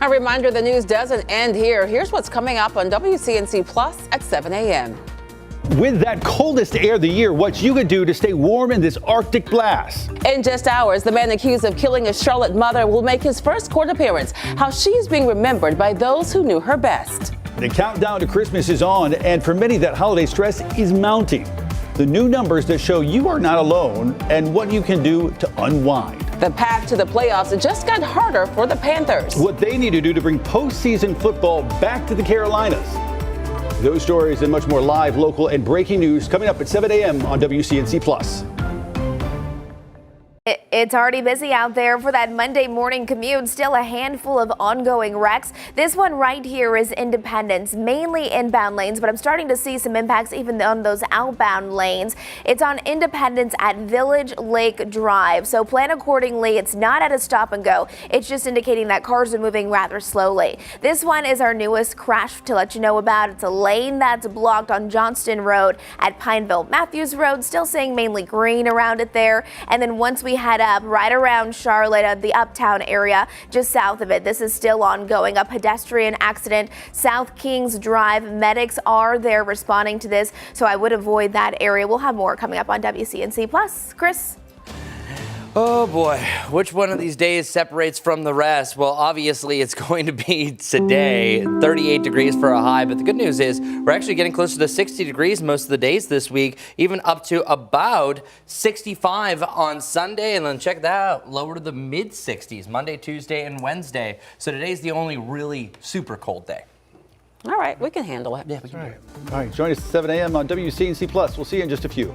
A reminder, the news doesn't end here. Here's what's coming up on WCNC Plus at 7 a.m. With that coldest air of the year, what you could do to stay warm in this Arctic blast. In just hours, the man accused of killing his Charlotte mother will make his first court appearance. How she is being remembered by those who knew her best. The countdown to Christmas is on, and for many, that holiday stress is mounting. The new numbers that show you are not alone and what you can do to unwind. The path to the playoffs just got harder for the Panthers. What they need to do to bring postseason football back to the Carolinas. Those stories and much more live, local, and breaking news coming up at 7 a.m. on WCNC Plus. It's already busy out there for that Monday morning commute. Still a handful of ongoing wrecks. This one right here is Independence, mainly inbound lanes, but I'm starting to see some impacts even on those outbound lanes. It's on Independence at Village Lake Drive, so plan accordingly. It's not at a stop and go. It's just indicating that cars are moving rather slowly. This one is our newest crash to let you know about. It's a lane that's blocked on Johnston Road at Pineville. Matthews Road still saying mainly green around it there. And then once we head up right around Charlotte, the uptown area, just south of it, this is still ongoing. A pedestrian accident, South Kings Drive. Medics are there responding to this, so I would avoid that area. We'll have more coming up on WCNC Plus. Chris? Oh boy, which one of these days separates from the rest? Well, obviously it's going to be today, 38 degrees for a high, but the good news is we're actually getting closer to 60 degrees most of the days this week, even up to about 65 on Sunday, and then check that out, lower to the mid 60s Monday, Tuesday, and Wednesday. So today's the only really super cold day. All right, we can handle it. Yeah, we can do it. All right, join us at 7 a.m. on WCNC Plus. We'll see you in just a few.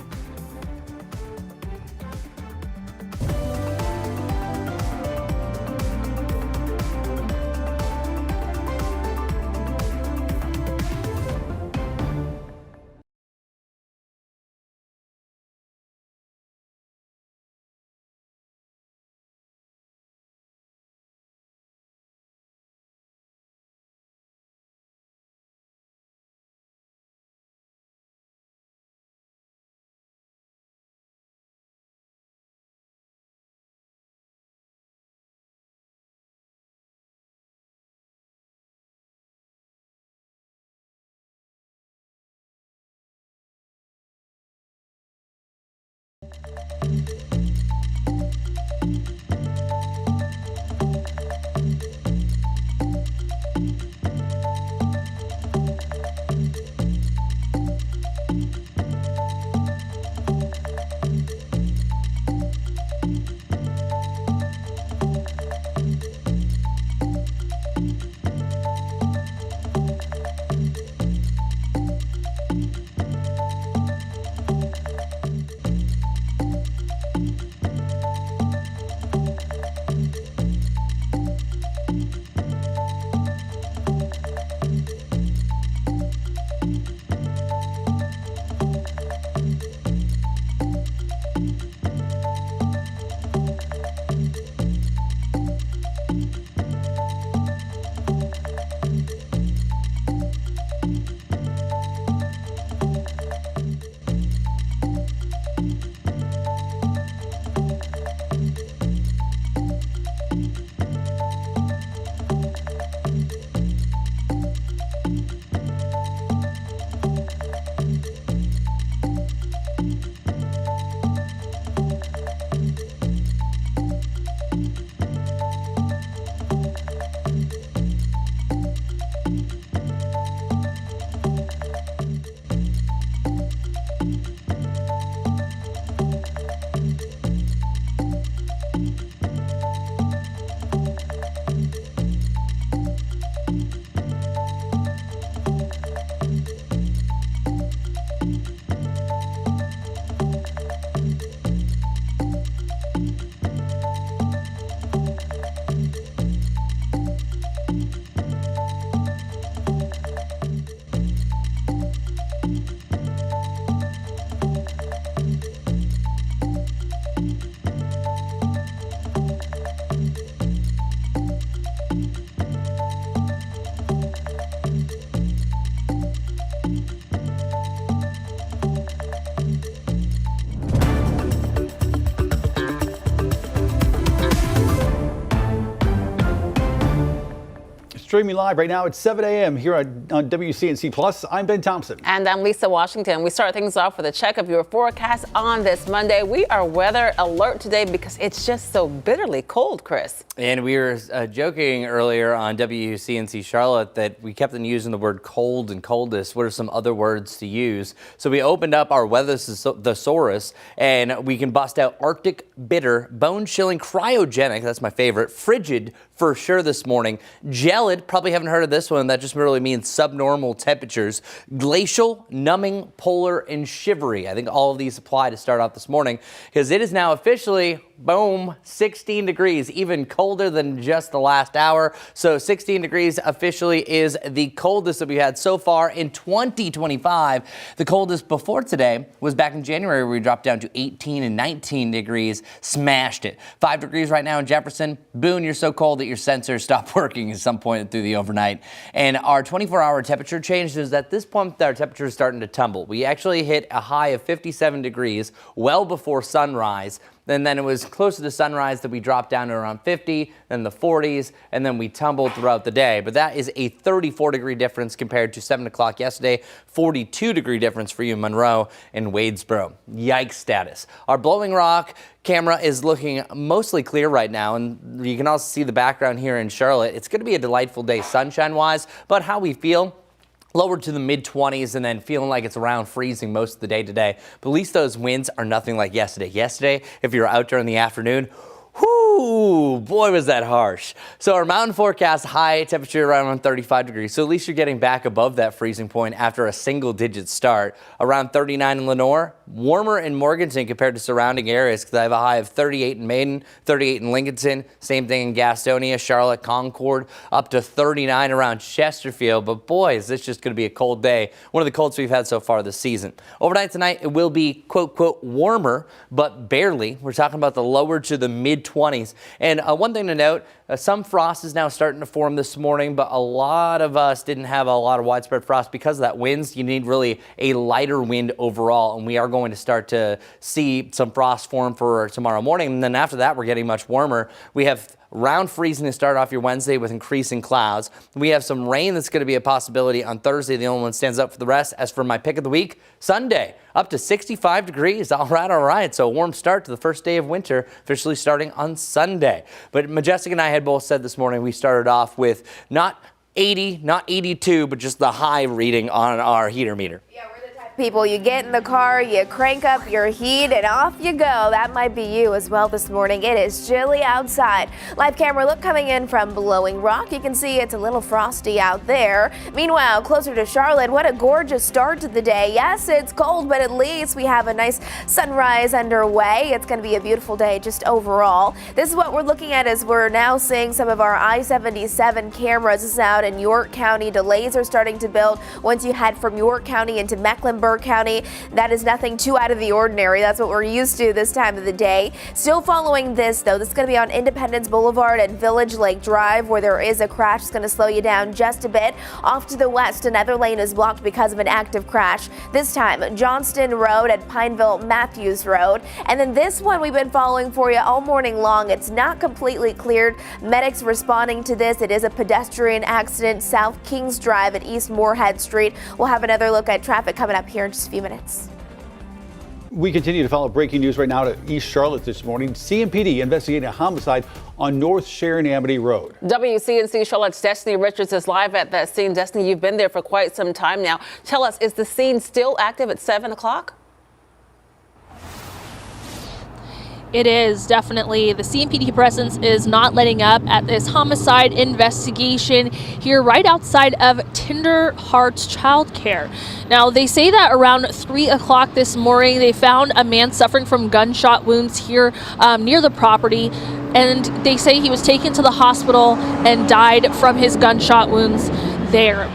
streaming live right now at 7 a.m. here on WCNC Plus. I'm Ben Thompson. And I'm Lisa Washington. We start things off with a check of your forecast on this Monday. We are weather alert today because it's just so bitterly cold, Chris. And we were joking earlier on WCNC Charlotte that we kept on using the word cold and coldest. What are some other words to use? So we opened up our weather thesaurus and we can bust out Arctic, bitter, bone-chilling, cryogenic, that's my favorite, frigid for sure this morning, gelid, probably haven't heard of this one, that just really means subnormal temperatures, glacial, numbing, polar, and shivery. I think all of these apply to start off this morning because it is now officially, boom, 16 degrees, even colder than just the last hour. So 16 degrees officially is the coldest that we've had so far in 2025. The coldest before today was back in January where we dropped down to 18 and 19 degrees, smashed it. 5 degrees right now in Jefferson. Boone, you're so cold that your sensors stop working at some point through the overnight. And our 24-hour temperature change is at this point our temperature is starting to tumble. We actually hit a high of 57 degrees well before sunrise. And then it was closer to sunrise that we dropped down to around 50, then the 40s, and then we tumbled throughout the day. But that is a 34-degree difference compared to 7 o'clock yesterday, 42-degree difference for you in Monroe and Wadesboro. Yikes status. Our Blowing Rock camera is looking mostly clear right now, and you can also see the background here in Charlotte. It's going to be a delightful day sunshine-wise, but how we feel, lower to the mid-20s and then feeling like it's around freezing most of the day today. But at least those winds are nothing like yesterday. Yesterday, if you were out during the afternoon, whoo, boy, was that harsh. So our mountain forecast high temperature around 35 degrees. So at least you're getting back above that freezing point after a single-digit start. Around 39 in Lenore. Warmer in Morganton compared to surrounding areas because I have a high of 38 in Maiden, 38 in Lincolnton, same thing in Gastonia, Charlotte, Concord, up to 39 around Chesterfield. But boy, is this just going to be a cold day. One of the coldest we've had so far this season. Overnight tonight, it will be, quote, quote, warmer, but barely. We're talking about the lower to the mid-20s. And one thing to note, some frost is now starting to form this morning, but a lot of us didn't have a lot of widespread frost because of that winds. You need really a lighter wind overall, and we are going to start to see some frost form for tomorrow morning. And then after that, we're getting much warmer. We have around freezing to start off your Wednesday with increasing clouds. We have some rain that's going to be a possibility on Thursday. The only one stands up for the rest. As for my pick of the week, Sunday, up to 65 degrees. All right. So a warm start to the first day of winter, officially starting on Sunday. But Majestic and I had both said this morning we started off with not 80, not 82, but just the high reading on our heater meter. Yeah, we're the type of people, you get in the car, you crank up your heat, and off you go. That might be you as well this morning. It is chilly outside. Live camera look coming in from Blowing Rock. You can see it's a little frosty out there. Meanwhile, closer to Charlotte, what a gorgeous start to the day. Yes, it's cold, but at least we have a nice sunrise underway. It's going to be a beautiful day just overall. This is what we're looking at as we're now seeing some of our I-77 cameras. This is out in York County. Delays are starting to build once you head from York County into Mecklenburg County. That is nothing too out of the ordinary. That's what we're used to this time of the day. Still following this, though, this is going to be on Independence Boulevard and Village Lake Drive where there is a crash. It's going to slow you down just a bit. Off to the west, another lane is blocked because of an active crash. This time, Johnston Road at Pineville Matthews Road. And then this one we've been following for you all morning long. It's not completely cleared. Medics responding to this. It is a pedestrian accident, South Kings Drive at East Moorhead Street. We'll have another look at traffic coming up here in just a few minutes. We continue to follow breaking news right now to East Charlotte this morning. CMPD investigating a homicide on North Sharon Amity Road. WCNC Charlotte's Destiny Richards is live at that scene. Destiny, you've been there for quite some time now. Tell us, is the scene still active at 7 o'clock? It is definitely. The CMPD presence is not letting up at this homicide investigation here right outside of Tender Hearts Childcare. Now, they say that around 3 o'clock this morning, they found a man suffering from gunshot wounds here near the property. And they say he was taken to the hospital and died from his gunshot wounds there.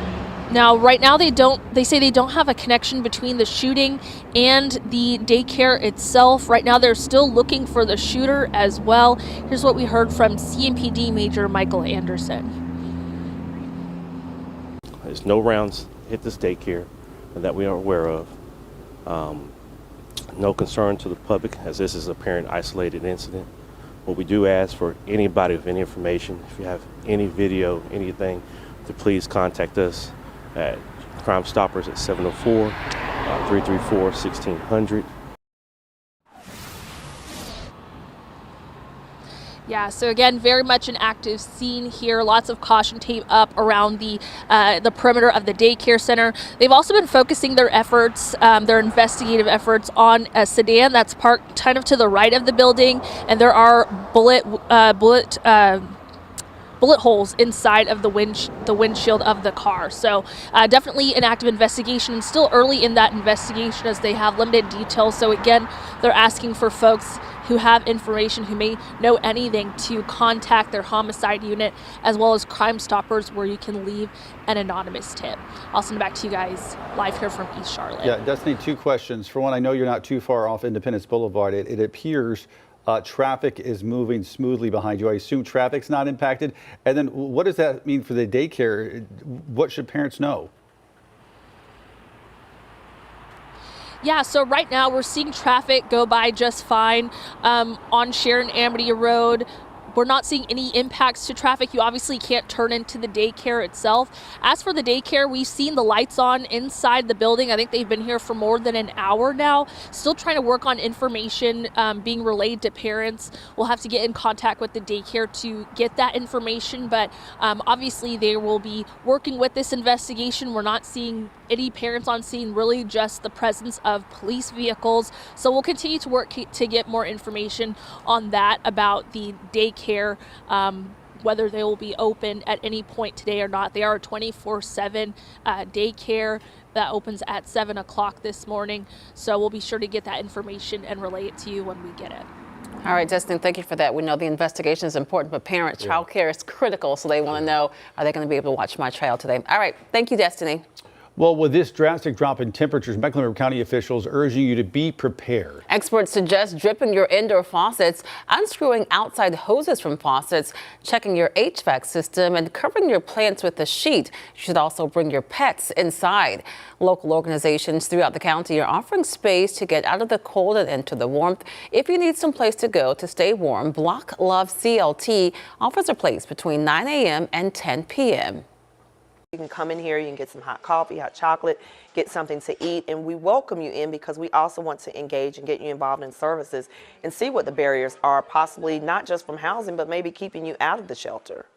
Now, right now, they say they don't have a connection between the shooting and the daycare itself. Right now, they're still looking for the shooter as well. Here's what we heard from CMPD Major Michael Anderson. There's no rounds hit this daycare that we are aware of. No concern to the public, as this is a parent isolated incident. What we do ask for anybody with any information, if you have any video, anything, to please contact us at Crime Stoppers at 704-334-1600. Yeah, so again, very much an active scene here. Lots of caution tape up around the perimeter of the daycare center. They've also been focusing their efforts, their investigative efforts, on a sedan that's parked kind of to the right of the building, and there are bullet holes inside of the windshield of the car. So definitely an active investigation, and still early in that investigation as they have limited details. So again, they're asking for folks who have information, who may know anything, to contact their homicide unit as well as Crime Stoppers, where you can leave an anonymous tip. I'll send it back to you guys live here from East Charlotte. Yeah, Destiny, two questions. For one, I know you're not too far off Independence Boulevard. It appears traffic is moving smoothly behind you. I assume traffic's not impacted. And then what does that mean for the daycare? What should parents know? Yeah, so right now we're seeing traffic go by just fine on Sharon Amity Road. We're not seeing any impacts to traffic. You obviously can't turn into the daycare itself. As for the daycare, we've seen the lights on inside the building. I think they've been here for more than an hour now. Still trying to work on information being relayed to parents. We'll have to get in contact with the daycare to get that information, but obviously they will be working with this investigation. We're not seeing any parents on scene, really just the presence of police vehicles. So we'll continue to work to get more information on that, about the daycare, whether they will be open at any point today or not. They are a 24/7 daycare that opens at 7 o'clock this morning. So we'll be sure to get that information and relay it to you when we get it. All right, Justin, thank you for that. We know the investigation is important, but parents, child care is critical, so they want to know, are they going to be able to watch my child today? All right, thank you, Destiny. Well, with this drastic drop in temperatures, Mecklenburg County officials urging you to be prepared. Experts suggest dripping your indoor faucets, unscrewing outside hoses from faucets, checking your HVAC system, and covering your plants with a sheet. You should also bring your pets inside. Local organizations throughout the county are offering space to get out of the cold and into the warmth. If you need some place to go to stay warm, Block Love CLT offers a place between 9 a.m. and 10 p.m. You can come in here, you can get some hot coffee, hot chocolate, get something to eat, and we welcome you in because we also want to engage and get you involved in services and see what the barriers are, possibly not just from housing, but maybe keeping you out of the shelter.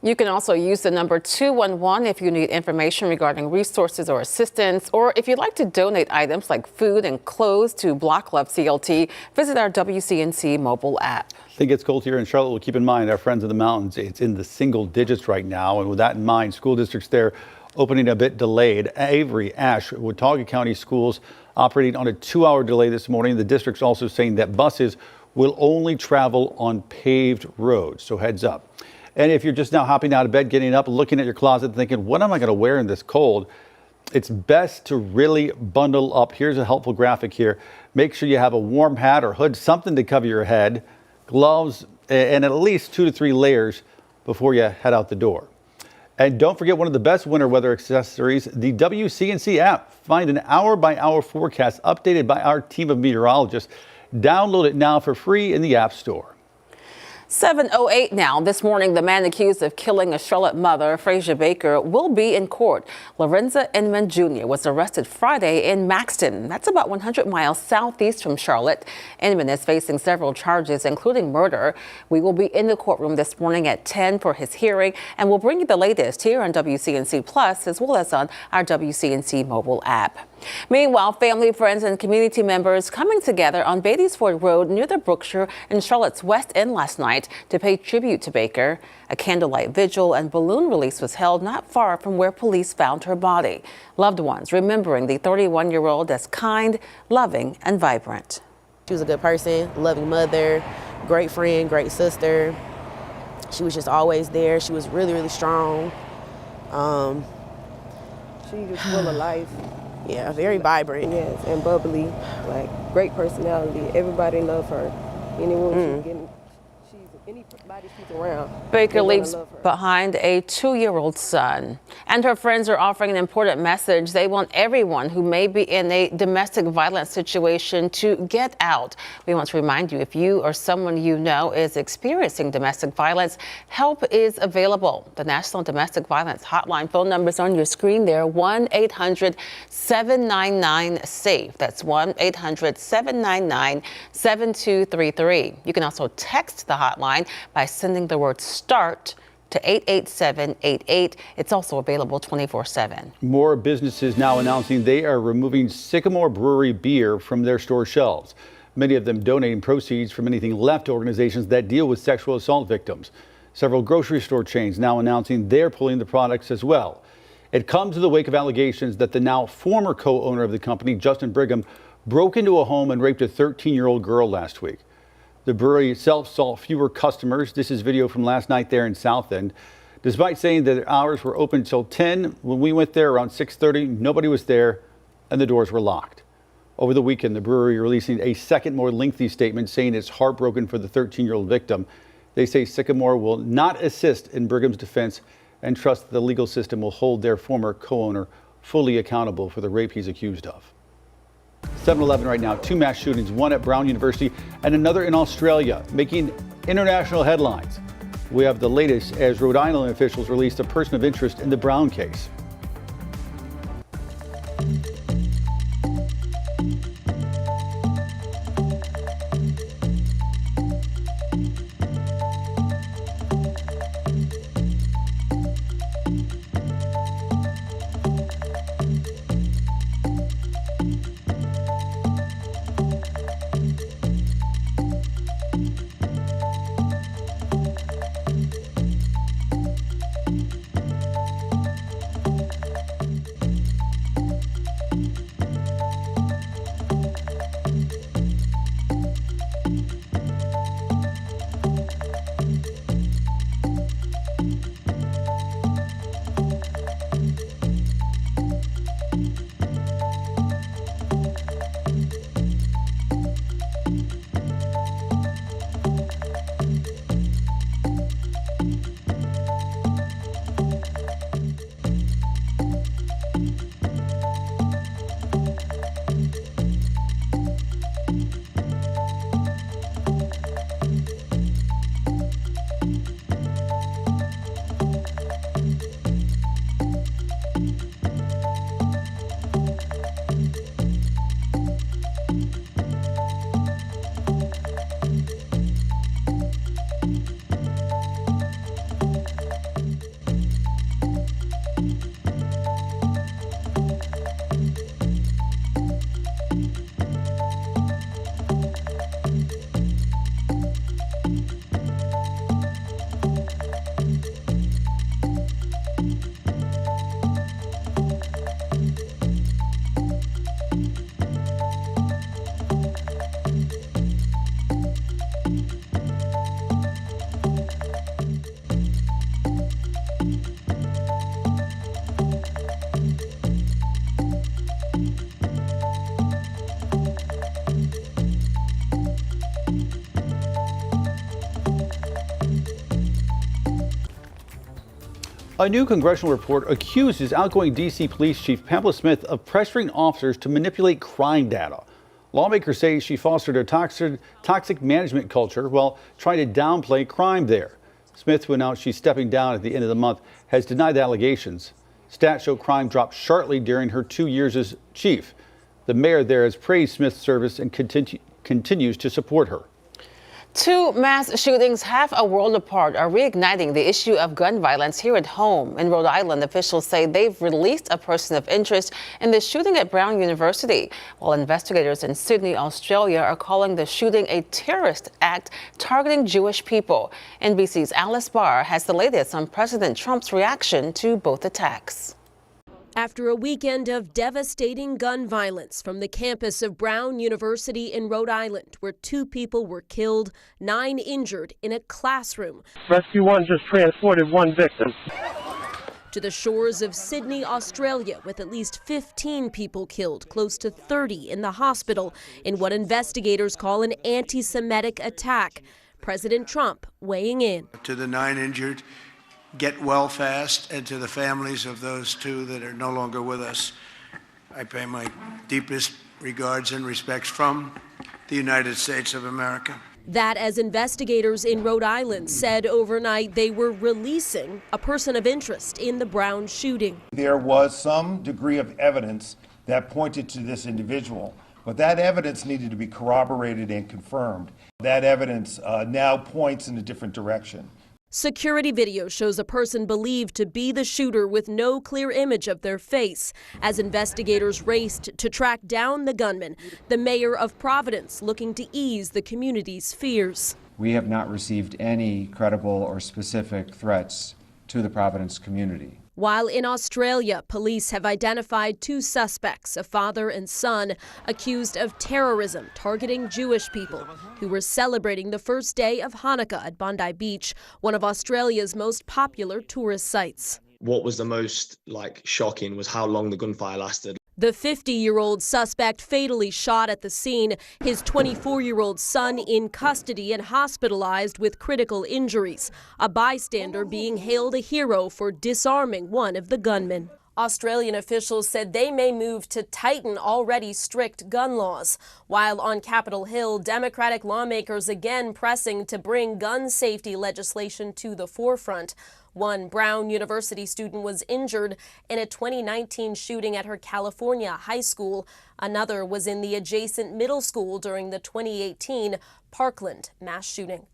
You can also use the number 211 if you need information regarding resources or assistance, or if you'd like to donate items like food and clothes to Block Love CLT, visit our WCNC mobile app. I think it's cold here in Charlotte. Well, keep in mind, our friends in the mountains, it's in the single digits right now. And with that in mind, school districts there opening a bit delayed. Avery, Ashe, Watauga County schools operating on a 2-hour delay this morning. The district's also saying that buses will only travel on paved roads. So heads up. And if you're just now hopping out of bed, getting up, looking at your closet, thinking, what am I going to wear in this cold? It's best to really bundle up. Here's a helpful graphic here. Make sure you have a warm hat or hood, something to cover your head, gloves, and at least 2 to 3 layers before you head out the door. And don't forget one of the best winter weather accessories, the WCNC app. Find an hour-by-hour forecast updated by our team of meteorologists. Download it now for free in the App Store. 7:08 now. This morning, the man accused of killing a Charlotte mother, Frazier Baker, will be in court. Lorenza Inman Jr. was arrested Friday in Maxton. That's about 100 miles southeast from Charlotte. Inman is facing several charges, including murder. We will be in the courtroom this morning at 10 for his hearing, and we'll bring you the latest here on WCNC Plus, as well as on our WCNC mobile app. Meanwhile, family, friends, and community members coming together on Beatty's-Ford Road near the Brookshire in Charlotte's West End last night to pay tribute to Baker. A candlelight vigil and balloon release was held not far from where police found her body. Loved ones remembering the 31-year-old as kind, loving, and vibrant. She was a good person, loving mother, great friend, great sister. She was just always there. She was really, really strong. She just full of life. Yeah, very vibrant. Yes, and bubbly, like great personality. Everybody loved her. Anyone she's getting, she's Anybody she's around. Baker they wanna leaves love her. behind a 2-year-old son. And her friends are offering an important message. They want everyone who may be in a domestic violence situation to get out. We want to remind you, if you or someone you know is experiencing domestic violence, help is available. The National Domestic Violence Hotline phone number is on your screen there, 1-800-799-SAFE. That's 1-800-799-7233. You can also text the hotline by sending the word START to 88788. It's also available 24/7. More businesses now announcing they are removing Sycamore Brewery beer from their store shelves. Many of them donating proceeds from anything left to organizations that deal with sexual assault victims. Several grocery store chains now announcing they're pulling the products as well. It comes in the wake of allegations that the now former co-owner of the company, Justin Brigham, broke into a home and raped a 13-year-old girl last week. The brewery itself saw fewer customers. This is video from last night there in South End. Despite saying that their hours were open until 10, when we went there around 6:30, nobody was there and the doors were locked. Over the weekend, the brewery releasing a second, more lengthy statement saying it's heartbroken for the 13-year-old victim. They say Sycamore will not assist in Brigham's defense and trust that the legal system will hold their former co-owner fully accountable for the rape he's accused of. 7-Eleven right now, 2 mass shootings, one at Brown University and another in Australia, making international headlines. We have the latest as Rhode Island officials released a person of interest in the Brown case. A new congressional report accuses outgoing D.C. Police Chief Pamela Smith of pressuring officers to manipulate crime data. Lawmakers say she fostered a toxic management culture while trying to downplay crime there. Smith, who announced she's stepping down at the end of the month, has denied the allegations. Stats show crime dropped sharply during her 2 years as chief. The mayor there has praised Smith's service and continues to support her. 2 mass shootings half a world apart are reigniting the issue of gun violence here at home. In Rhode Island, officials say they've released a person of interest in the shooting at Brown University, while investigators in Sydney, Australia are calling the shooting a terrorist act targeting Jewish people. NBC's Alice Barr has the latest on President Trump's reaction to both attacks. After a weekend of devastating gun violence from the campus of Brown University in Rhode Island, where 2 people were killed, 9 injured in a classroom. Rescue 1 just transported 1 victim. To the shores of Sydney, Australia, with at least 15 people killed, close to 30 in the hospital, in what investigators call an anti-Semitic attack. President Trump weighing in. To the 9 injured, get well fast, and to the families of those 2 that are no longer with us, I pay my deepest regards and respects from the United States of America. That as investigators in Rhode Island said overnight they were releasing a person of interest in the Brown shooting. There was some degree of evidence that pointed to this individual, but that evidence needed to be corroborated and confirmed. That evidence now points in a different direction. Security video shows a person believed to be the shooter with no clear image of their face as investigators raced to track down the gunman, the mayor of Providence looking to ease the community's fears. We have not received any credible or specific threats to the Providence community. While in Australia, police have identified 2 suspects, a father and son, accused of terrorism targeting Jewish people who were celebrating the first day of Hanukkah at Bondi Beach, one of Australia's most popular tourist sites. What was the most shocking was how long the gunfire lasted. The 50-year-old suspect fatally shot at the scene, his 24-year-old son in custody and hospitalized with critical injuries, a bystander being hailed a hero for disarming one of the gunmen. Australian officials said they may move to tighten already strict gun laws, while on Capitol Hill, Democratic lawmakers again pressing to bring gun safety legislation to the forefront. One Brown University student was injured in a 2019 shooting at her California high school. Another was in the adjacent middle school during the 2018 Parkland mass shooting.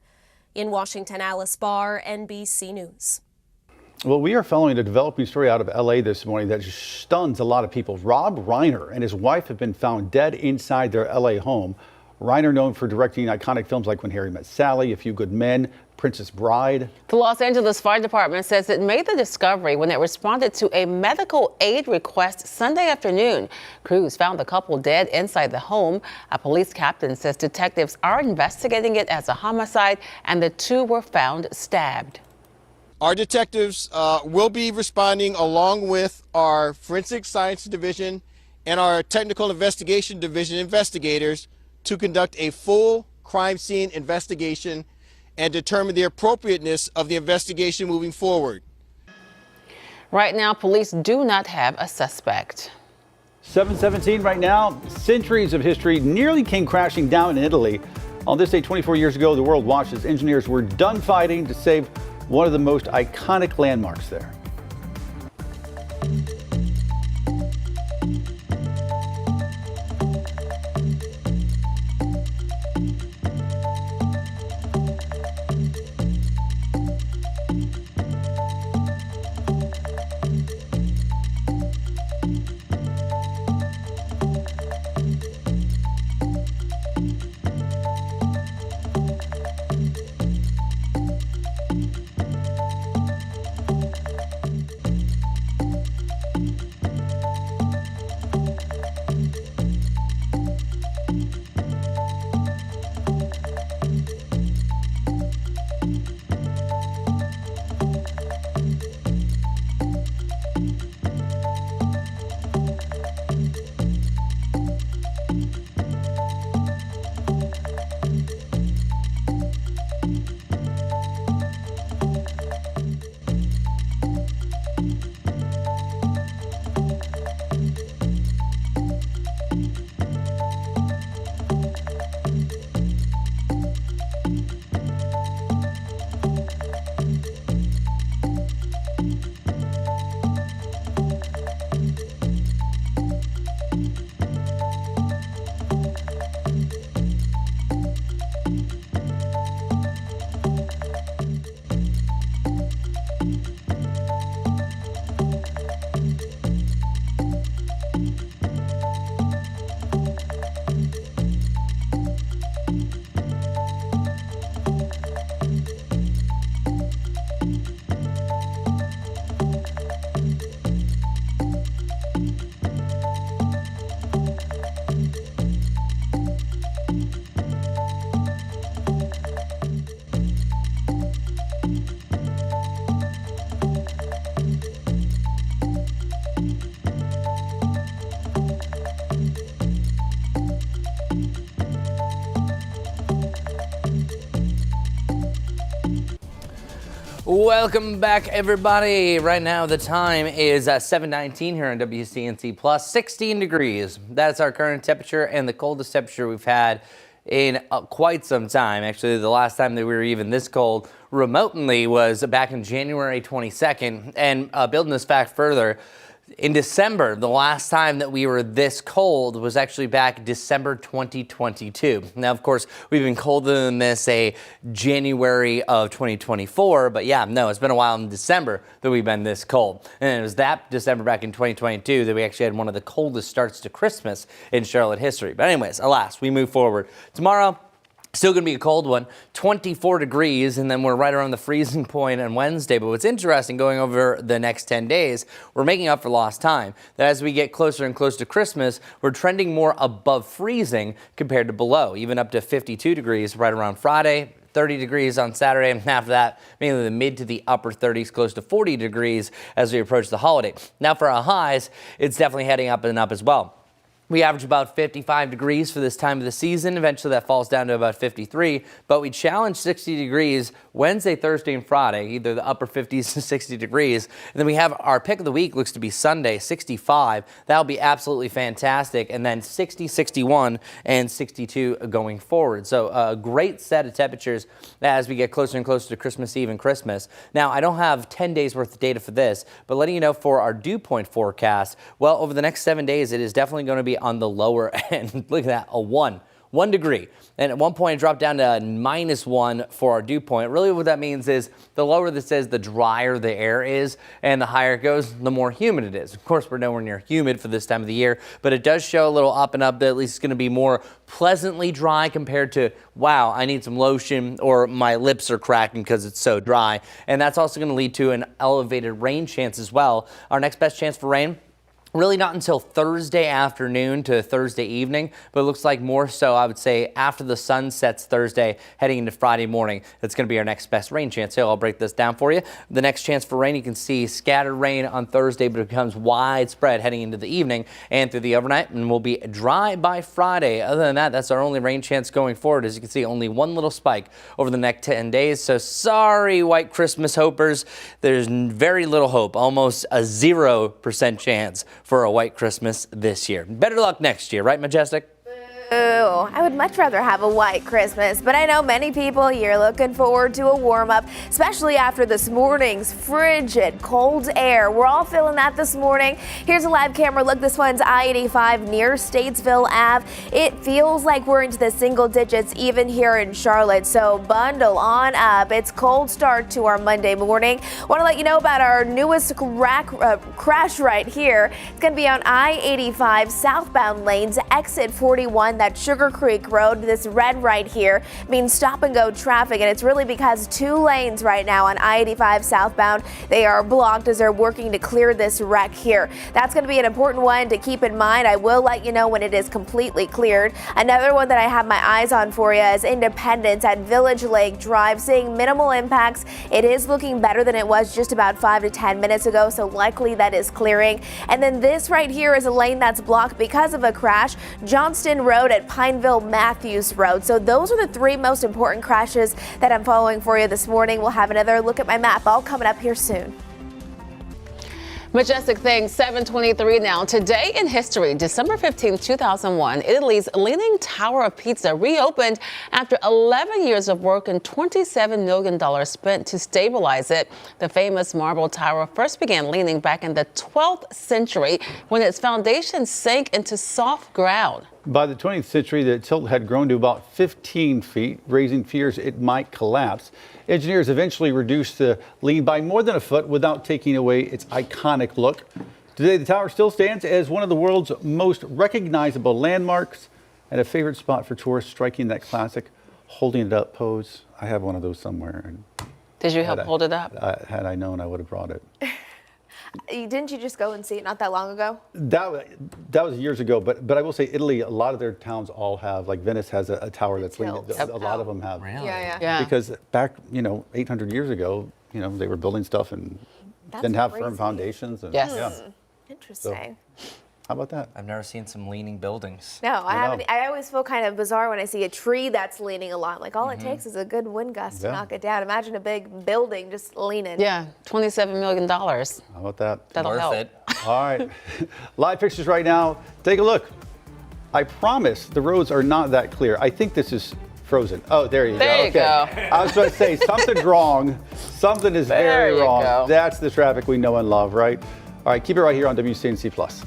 In Washington, Alice Barr, NBC News. Well, we are following a developing story out of LA this morning that just stuns a lot of people. Rob Reiner and his wife have been found dead inside their LA home. Reiner, known for directing iconic films like When Harry Met Sally, A Few Good Men, Princess Bride. The Los Angeles Fire Department says it made the discovery when it responded to a medical aid request Sunday afternoon. Crews found the couple dead inside the home. A police captain says detectives are investigating it as a homicide, and the 2 were found stabbed. Our detectives will be responding along with our Forensic Science Division and our Technical Investigation Division investigators to conduct a full crime scene investigation and determine the appropriateness of the investigation moving forward. Right now, police do not have a suspect. 7:17 right now. Centuries of history nearly came crashing down in Italy. On this day 24 years ago, the world watched as engineers were done fighting to save one of the most iconic landmarks there. Welcome back, everybody. Right now, the time is 7:19 here on WCNC Plus, 16 degrees. That's our current temperature and the coldest temperature we've had in quite some time. Actually, the last time that we were even this cold remotely was back in January 22nd. And building this fact further, in December, the last time that we were this cold was actually back December 2022. Now, of course, we've been colder than this, January of 2024. But yeah, no, it's been a while in December that we've been this cold. And it was that December back in 2022 that we actually had one of the coldest starts to Christmas in Charlotte history. But anyways, alas, we move forward. Tomorrow, still going to be a cold one, 24 degrees, and then we're right around the freezing point on Wednesday. But what's interesting, going over the next 10 days, we're making up for lost time. That as we get closer and closer to Christmas, we're trending more above freezing compared to below, even up to 52 degrees right around Friday. 30 degrees on Saturday, and after that, mainly the mid to the upper 30s, close to 40 degrees as we approach the holiday. Now for our highs, it's definitely heading up and up as well. We average about 55 degrees for this time of the season. Eventually that falls down to about 53, but we challenge 60 degrees Wednesday, Thursday, and Friday, either the upper 50s to 60 degrees. And then we have our pick of the week, looks to be Sunday, 65. That'll be absolutely fantastic. And then 60, 61, and 62 going forward. So a great set of temperatures as we get closer and closer to Christmas Eve and Christmas. Now, I don't have 10 days worth of data for this, but letting you know for our dew point forecast, well, over the next 7 days, it is definitely going to be on the lower end. Look at that, a 1 degree. And at one point it dropped down to -1 for our dew point. Really what that means is the lower this is, the drier the air is, and the higher it goes, the more humid it is. Of course, we're nowhere near humid for this time of the year, but it does show a little up and up that at least it's going to be more pleasantly dry compared to, wow, I need some lotion, or my lips are cracking because it's so dry. And that's also going to lead to an elevated rain chance as well. Our next best chance for rain, really not until Thursday afternoon to Thursday evening, but it looks like more so, I would say, after the sun sets Thursday, heading into Friday morning. That's going to be our next best rain chance. So I'll break this down for you. The next chance for rain, you can see scattered rain on Thursday, but it becomes widespread heading into the evening and through the overnight, and will be dry by Friday. Other than that, that's our only rain chance going forward. As you can see, only one little spike over the next 10 days. So sorry, white Christmas hopers. There's very little hope, almost a 0% chance for a white Christmas this year. Better luck next year, right, Majestic? Ooh, I would much rather have a white Christmas, but I know many people here looking forward to a warm-up, especially after this morning's frigid, cold air. We're all feeling that this morning. Here's a live camera look. This one's I-85 near Statesville Ave. It feels like we're into the single digits even here in Charlotte, so bundle on up. It's cold start to our Monday morning. Want to let you know about our newest crash right here. It's going to be on I-85 southbound lanes, exit 41. That Sugar Creek Road, this red right here, means stop and go traffic, and it's really because 2 lanes right now on I-85 southbound, they are blocked as they're working to clear this wreck here. That's going to be an important one to keep in mind. I will let you know when it is completely cleared. Another one that I have my eyes on for you is Independence at Village Lake Drive, seeing minimal impacts. It is looking better than it was just about 5 to 10 minutes ago, so likely that is clearing. And then this right here is a lane that's blocked because of a crash, Johnston Road at Pineville Matthews Road. So those are the 3 most important crashes that I'm following for you this morning. We'll have another look at my map all coming up here soon. Majestic things, 7:23 now. Today in history, December 15, 2001, Italy's Leaning Tower of Pisa reopened after 11 years of work and $27 million spent to stabilize it. The famous marble tower first began leaning back in the 12th century when its foundation sank into soft ground. By the 20th century, the tilt had grown to about 15 feet, raising fears it might collapse. Engineers eventually reduced the lean by more than a foot without taking away its iconic look. Today, the tower still stands as one of the world's most recognizable landmarks and a favorite spot for tourists, striking that classic holding it up pose. I have one of those somewhere. Did you help hold it up? Had I known, I would have brought it. Didn't you just go and see it not that long ago? That was years ago, but I will say Italy, a lot of their towns all have, like Venice has a tower that's leaning. A lot of them have. Really? Yeah. Because back, 800 years ago, they were building stuff and didn't have firm foundations. And, yes. Yeah. Interesting. So, How about that? I've never seen some leaning buildings. No, I haven't. I always feel kind of bizarre when I see a tree that's leaning a lot. Like all it takes is a good wind gust to knock it down. Imagine a big building just leaning. Yeah, $27 million. How about that? That'll Worth help. it. All right. Live pictures right now. Take a look. I promise the roads are not that clear. I think this is frozen. Oh, there you go. There you go. I was going to say something's wrong. Something is very wrong. Go. That's the traffic we know and love, right? All right, keep it right here on WCNC Plus.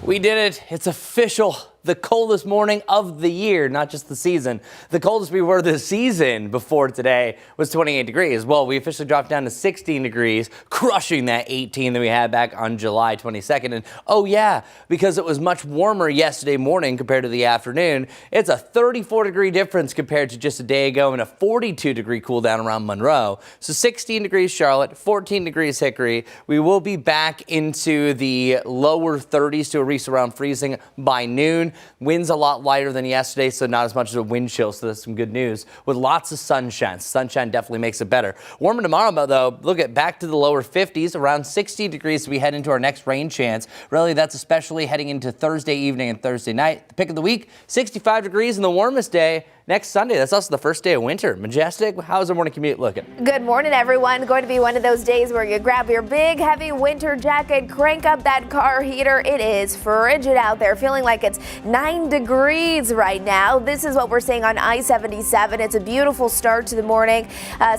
We did it. It's official. The coldest morning of the year, not just the season. The coldest we were this season before today was 28 degrees. Well, we officially dropped down to 16 degrees, crushing that 18 that we had back on July 22nd. And oh yeah, because it was much warmer yesterday morning compared to the afternoon, it's a 34-degree difference compared to just a day ago and a 42-degree cool down around Monroe. So 16 degrees Charlotte, 14 degrees Hickory. We will be back into the lower 30s to at least around freezing by noon. Winds a lot lighter than yesterday, so not as much as a wind chill, so that's some good news. With lots of sunshine. Sunshine definitely makes it better. Warmer tomorrow, though, look at back to the lower 50s, around 60 degrees as we head into our next rain chance. Really, that's especially heading into Thursday evening and Thursday night. The pick of the week, 65 degrees and the warmest day next Sunday. That's also the first day of winter. Majestic, how's the morning commute looking? Good morning, everyone. Going to be one of those days where you grab your big, heavy winter jacket, crank up that car heater. It is frigid out there, feeling like it's 9 degrees right now. This is what we're seeing on I-77. It's a beautiful start to the morning,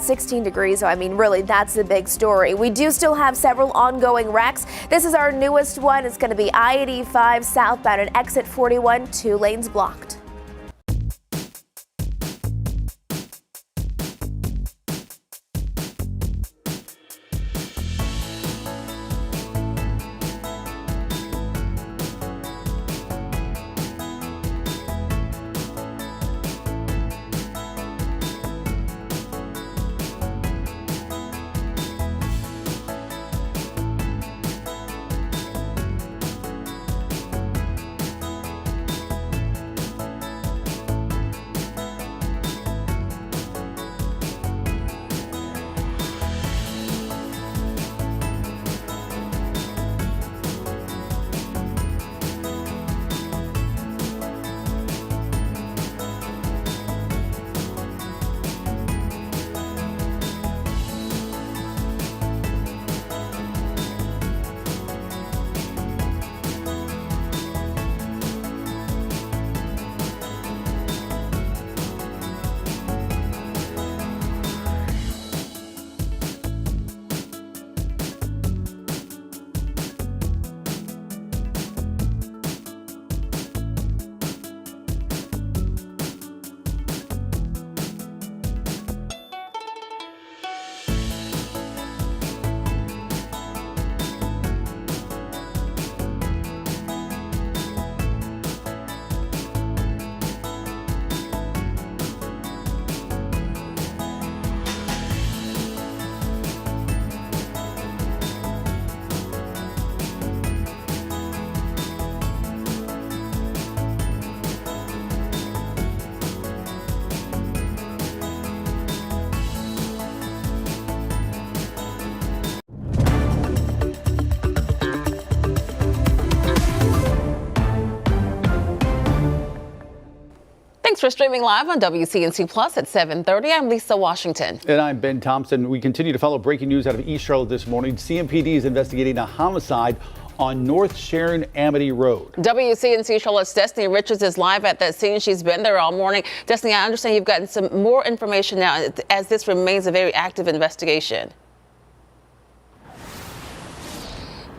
16 degrees. So, I mean, really, that's the big story. We do still have several ongoing wrecks. This is our newest one. It's going to be I-85 southbound at exit 41, 2 lanes blocked. Thanks for streaming live on WCNC Plus at 7:30. I'm Lisa Washington. And I'm Ben Thompson. We continue to follow breaking news out of East Charlotte this morning. CMPD is investigating a homicide on North Sharon Amity Road. WCNC Charlotte's Destiny Richards is live at that scene. She's been there all morning. Destiny, I understand you've gotten some more information now as this remains a very active investigation.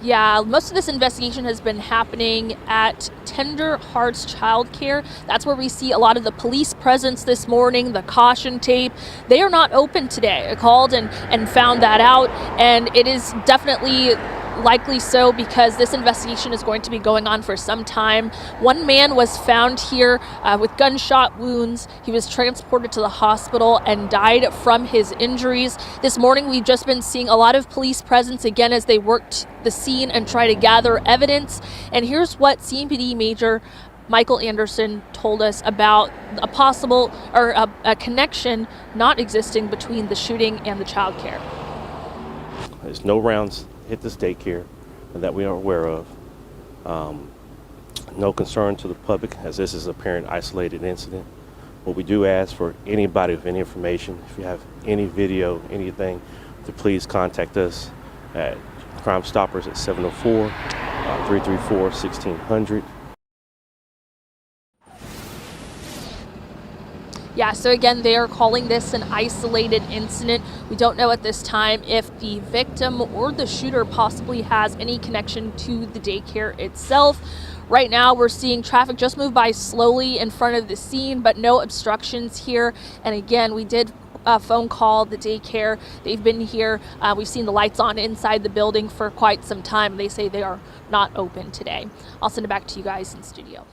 Yeah, most of this investigation has been happening at Tender Hearts Childcare. That's where we see a lot of the police presence this morning, the caution tape. They are not open today. I called and found that out, and it is definitely likely so because this investigation is going to be going on for some time. One man was found here with gunshot wounds. He was transported to the hospital and died from his injuries. This morning we've just been seeing a lot of police presence again as they worked the scene and try to gather evidence. And here's what CMPD Major Michael Anderson told us about a possible or a connection not existing between the shooting and the childcare. There's no rounds hit this daycare that we are aware of. No concern to the public as this is a parent isolated incident. But we do ask for anybody with any information, if you have any video, anything, to please contact us at Crime Stoppers at 704-334-1600. Yeah, so again, they are calling this an isolated incident. We don't know at this time if the victim or the shooter possibly has any connection to the daycare itself. Right now, we're seeing traffic just move by slowly in front of the scene, but no obstructions here. And again, we did phone call the daycare. They've been here. We've seen the lights on inside the building for quite some time. They say they are not open today. I'll send it back to you guys in studio.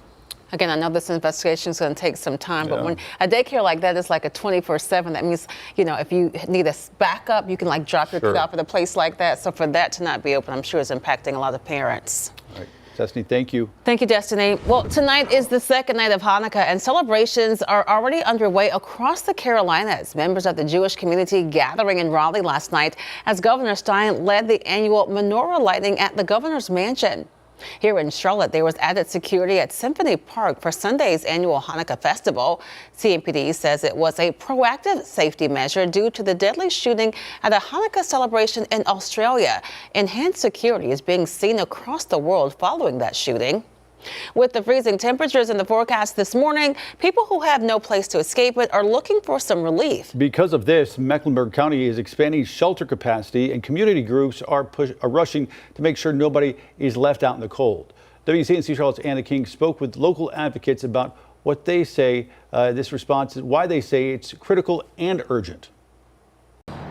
Again, I know this investigation is going to take some time, but when a daycare like that is like a 24/7, that means, you know, if you need a backup, you can like drop your kid off at a place like that. So for that to not be open, I'm sure is impacting a lot of parents. All right. Destiny, thank you. Thank you, Destiny. Well, tonight is the second night of Hanukkah, and celebrations are already underway across the Carolinas. Members of the Jewish community gathering in Raleigh last night as Governor Stein led the annual menorah lighting at the governor's mansion. Here in Charlotte, there was added security at Symphony Park for Sunday's annual Hanukkah festival. CMPD says it was a proactive safety measure due to the deadly shooting at a Hanukkah celebration in Australia. Enhanced security is being seen across the world following that shooting. With the freezing temperatures in the forecast this morning, people who have no place to escape it are looking for some relief. Because of this, Mecklenburg County is expanding shelter capacity, and community groups are rushing to make sure nobody is left out in the cold. WCNC Charlotte's Anna King spoke with local advocates about what they say this response is, why they say it's critical and urgent.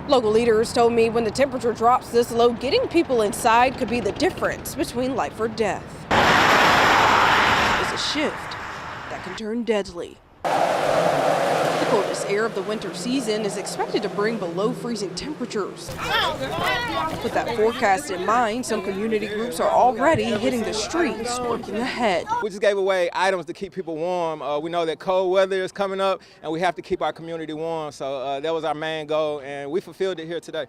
Local leaders told me when the temperature drops this low, getting people inside could be the difference between life or death. It's a shift that can turn deadly. The coldest air of the winter season is expected to bring below freezing temperatures. With that forecast in mind, some community groups are already hitting the streets working ahead. We just gave away items to keep people warm. We know that cold weather is coming up and we have to keep our community warm. So that was our main goal and we fulfilled it here today.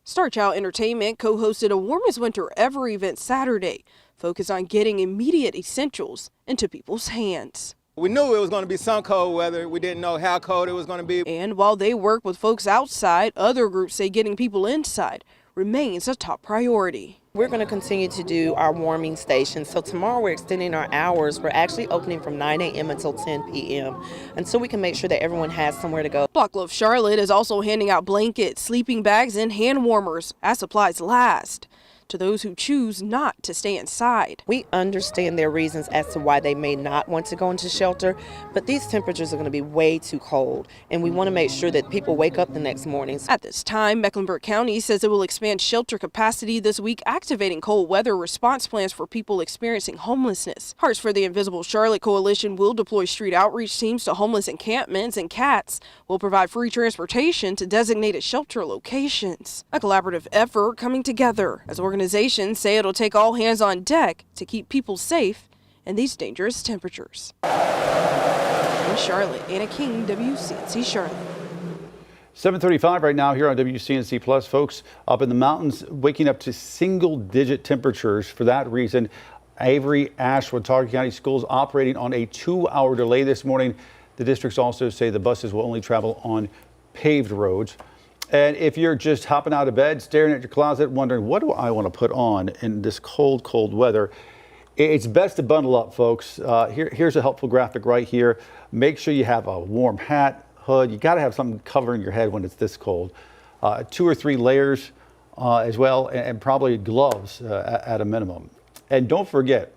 Star Child Entertainment co-hosted a warmest winter ever event Saturday, focused on getting immediate essentials into people's hands. We knew it was going to be some cold weather. We didn't know how cold it was going to be. And while they work with folks outside, other groups say getting people inside remains a top priority. We're going to continue to do our warming stations. So tomorrow we're extending our hours. We're actually opening from 9 a.m. until 10 p.m. And so we can make sure that everyone has somewhere to go. Block Love Charlotte is also handing out blankets, sleeping bags, and hand warmers as supplies last to those who choose not to stay inside. We understand their reasons as to why they may not want to go into shelter, but these temperatures are going to be way too cold, and we want to make sure that people wake up the next morning. At this time, Mecklenburg County says it will expand shelter capacity this week, activating cold weather response plans for people experiencing homelessness. Hearts for the Invisible Charlotte Coalition will deploy street outreach teams to homeless encampments, and CATS will provide free transportation to designated shelter locations. A collaborative effort coming together as organizations say it'll take all hands on deck to keep people safe in these dangerous temperatures. In Charlotte, Anna King, WCNC Charlotte. 7:35 right now here on WCNC Plus. Folks up in the mountains waking up to single-digit temperatures. For that reason, Avery, Ashland, Watauga County schools operating on a 2-hour delay this morning. The districts also say the buses will only travel on paved roads. And if you're just hopping out of bed, staring at your closet, wondering, what do I want to put on in this cold, cold weather? It's best to bundle up, folks. Here's a helpful graphic right here. Make sure you have a warm hat, hood. You got to have something covering your head when it's this cold. 2 or 3 layers as well, and probably gloves at a minimum. And don't forget,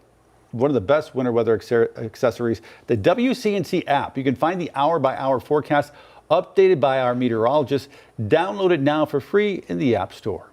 one of the best winter weather accessories, the WCNC app. You can find the hour-by-hour forecast updated by our meteorologists. Download it now for free in the App Store.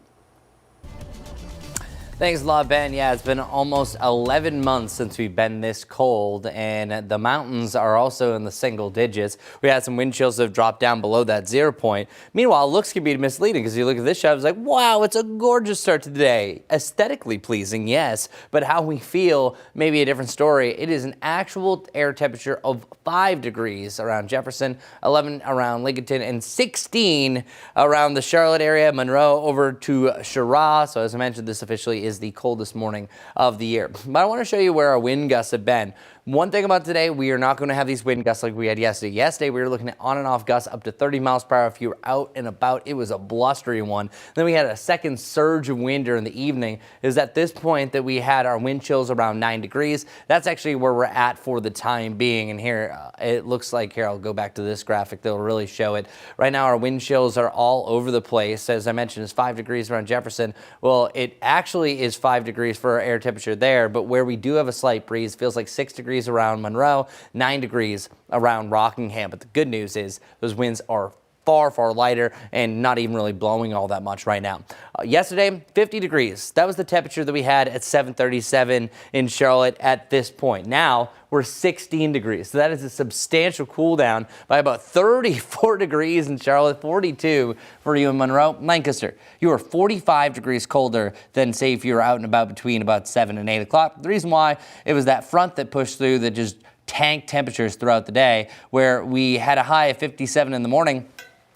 Thanks a lot, Ben. Yeah, it's been almost 11 months since we've been this cold, and the mountains are also in the single digits. We had some wind chills that have dropped down below that 0 point. Meanwhile, looks can be misleading because you look at this shot, it's like, wow, it's a gorgeous start to the day. Aesthetically pleasing, yes, but how we feel, maybe a different story. It is an actual air temperature of 5 degrees around Jefferson, 11 around Lincoln, and 16 around the Charlotte area, Monroe over to Chirac. So as I mentioned, this officially is the coldest morning of the year. But I want to show you where our wind gusts have been. One thing about today, we are not going to have these wind gusts like we had yesterday. Yesterday, we were looking at on and off gusts up to 30 miles per hour. If you were out and about, it was a blustery one. Then we had a second surge of wind during the evening. It was at this point that we had our wind chills around 9 degrees. That's actually where we're at for the time being. And here, it looks like, here, I'll go back to this graphic that'll really show it. Right now, our wind chills are all over the place. As I mentioned, it's 5 degrees around Jefferson. Well, it actually is 5 degrees for our air temperature there, but where we do have a slight breeze, feels like 6 degrees around Monroe, 9 degrees around Rockingham. But the good news is those winds are far, far lighter and not even really blowing all that much right now. Yesterday, 50 degrees. That was the temperature that we had at 7:37 in Charlotte at this point. Now we're 16 degrees. So that is a substantial cool down by about 34 degrees in Charlotte, 42 for you in Monroe. Lancaster, you are 45 degrees colder than, say, if you were out and about between about 7 and 8 o'clock. The reason why, it was that front that pushed through that just tanked temperatures throughout the day, where we had a high of 57 in the morning.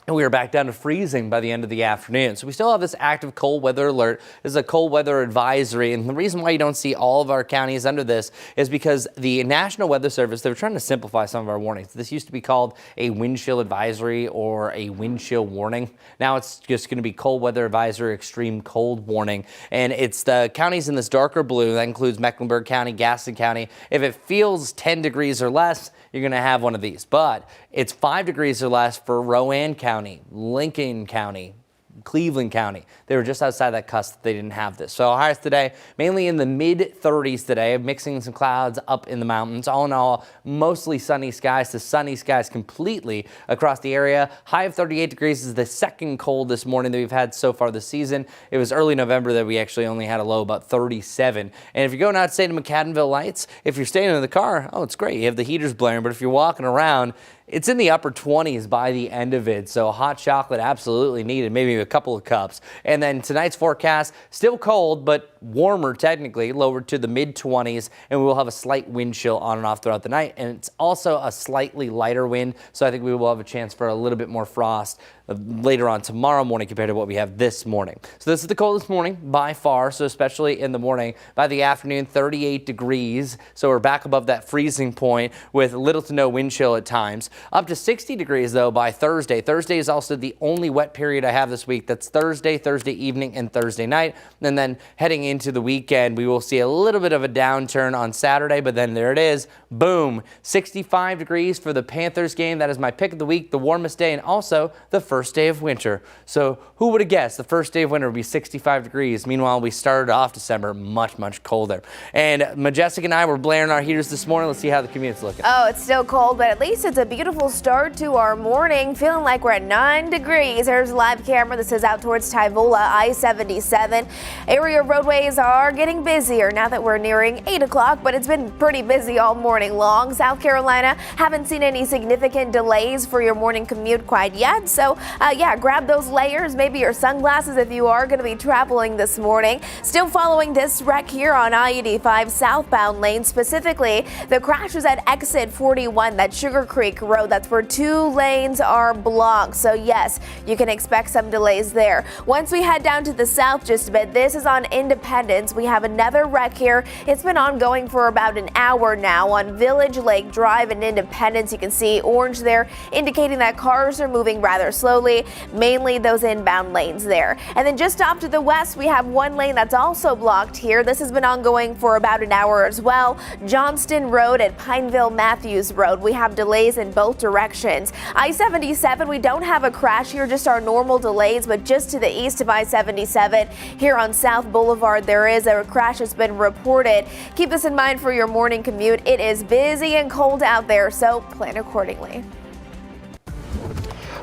And we were back down to freezing by the end of the afternoon. So we still have this active cold weather alert. This is a cold weather advisory. And the reason why you don't see all of our counties under this is because the National Weather Service, they were trying to simplify some of our warnings. This used to be called a wind chill advisory or a wind chill warning. Now it's just going to be cold weather advisory, extreme cold warning. And it's the counties in this darker blue. That includes Mecklenburg County, Gaston County. If it feels 10 degrees or less, you're going to have one of these. But it's 5 degrees or less for Rowan County, Lincoln County, Cleveland County. They were just outside that cusp. They didn't have this. So highs today, mainly in the mid 30s today, mixing some clouds up in the mountains. All in all, mostly sunny skies to sunny skies completely across the area. High of 38 degrees is the second coldest morning that we've had so far this season. It was early November that we actually only had a low about 37. And if you're going out to stay to McAdenville Lights, if you're staying in the car, oh, it's great. You have the heaters blaring. But if you're walking around, it's in the upper 20s by the end of it, so hot chocolate absolutely needed, maybe a couple of cups. And then tonight's forecast, still cold, but warmer technically, lower to the mid-20s, and we will have a slight wind chill on and off throughout the night. And it's also a slightly lighter wind, so I think we will have a chance for a little bit more frost later on tomorrow morning compared to what we have this morning. So this is the coldest morning by far, so especially in the morning. By the afternoon, 38 degrees, so we're back above that freezing point with little to no wind chill at times. Up to 60 degrees, though, by Thursday. Thursday is also the only wet period I have this week. That's Thursday evening, and Thursday night. And then heading into the weekend, we will see a little bit of a downturn on Saturday, but then there it is. Boom. 65 degrees for the Panthers game. That is my pick of the week, the warmest day, and also the first day of winter. So who would have guessed the first day of winter would be 65 degrees? Meanwhile, we started off December much, much colder. And Majestic and I were blaring our heaters this morning. Let's see how the commute's looking. Oh, it's still cold, but at least it's a beautiful start to our morning. Feeling like we're at 9 degrees. There's a live camera that says out towards Tyvola, I-77. Area roadways are getting busier now that we're nearing 8 o'clock, but it's been pretty busy all morning long. South Carolina, haven't seen any significant delays for your morning commute quite yet. So yeah, grab those layers, maybe your sunglasses if you are going to be traveling this morning. Still following this wreck here on I-85 southbound lane, specifically the crash was at exit 41, that Sugar Creek Road. That's where 2 lanes are blocked. So yes, you can expect some delays there. Once we head down to the south just a bit, this is on Independence Independence, we have another wreck here. It's been ongoing for about an hour now on Village Lake Drive in Independence. You can see orange there, indicating that cars are moving rather slowly, mainly those inbound lanes there. And then just off to the west, we have one lane that's also blocked here. This has been ongoing for about an hour as well. Johnston Road at Pineville Matthews Road. We have delays in both directions. I-77, we don't have a crash here, just our normal delays, but just to the east of I-77 here on South Boulevard, there is a crash that's been reported. Keep this in mind for your morning commute. It is busy and cold out there, so plan accordingly.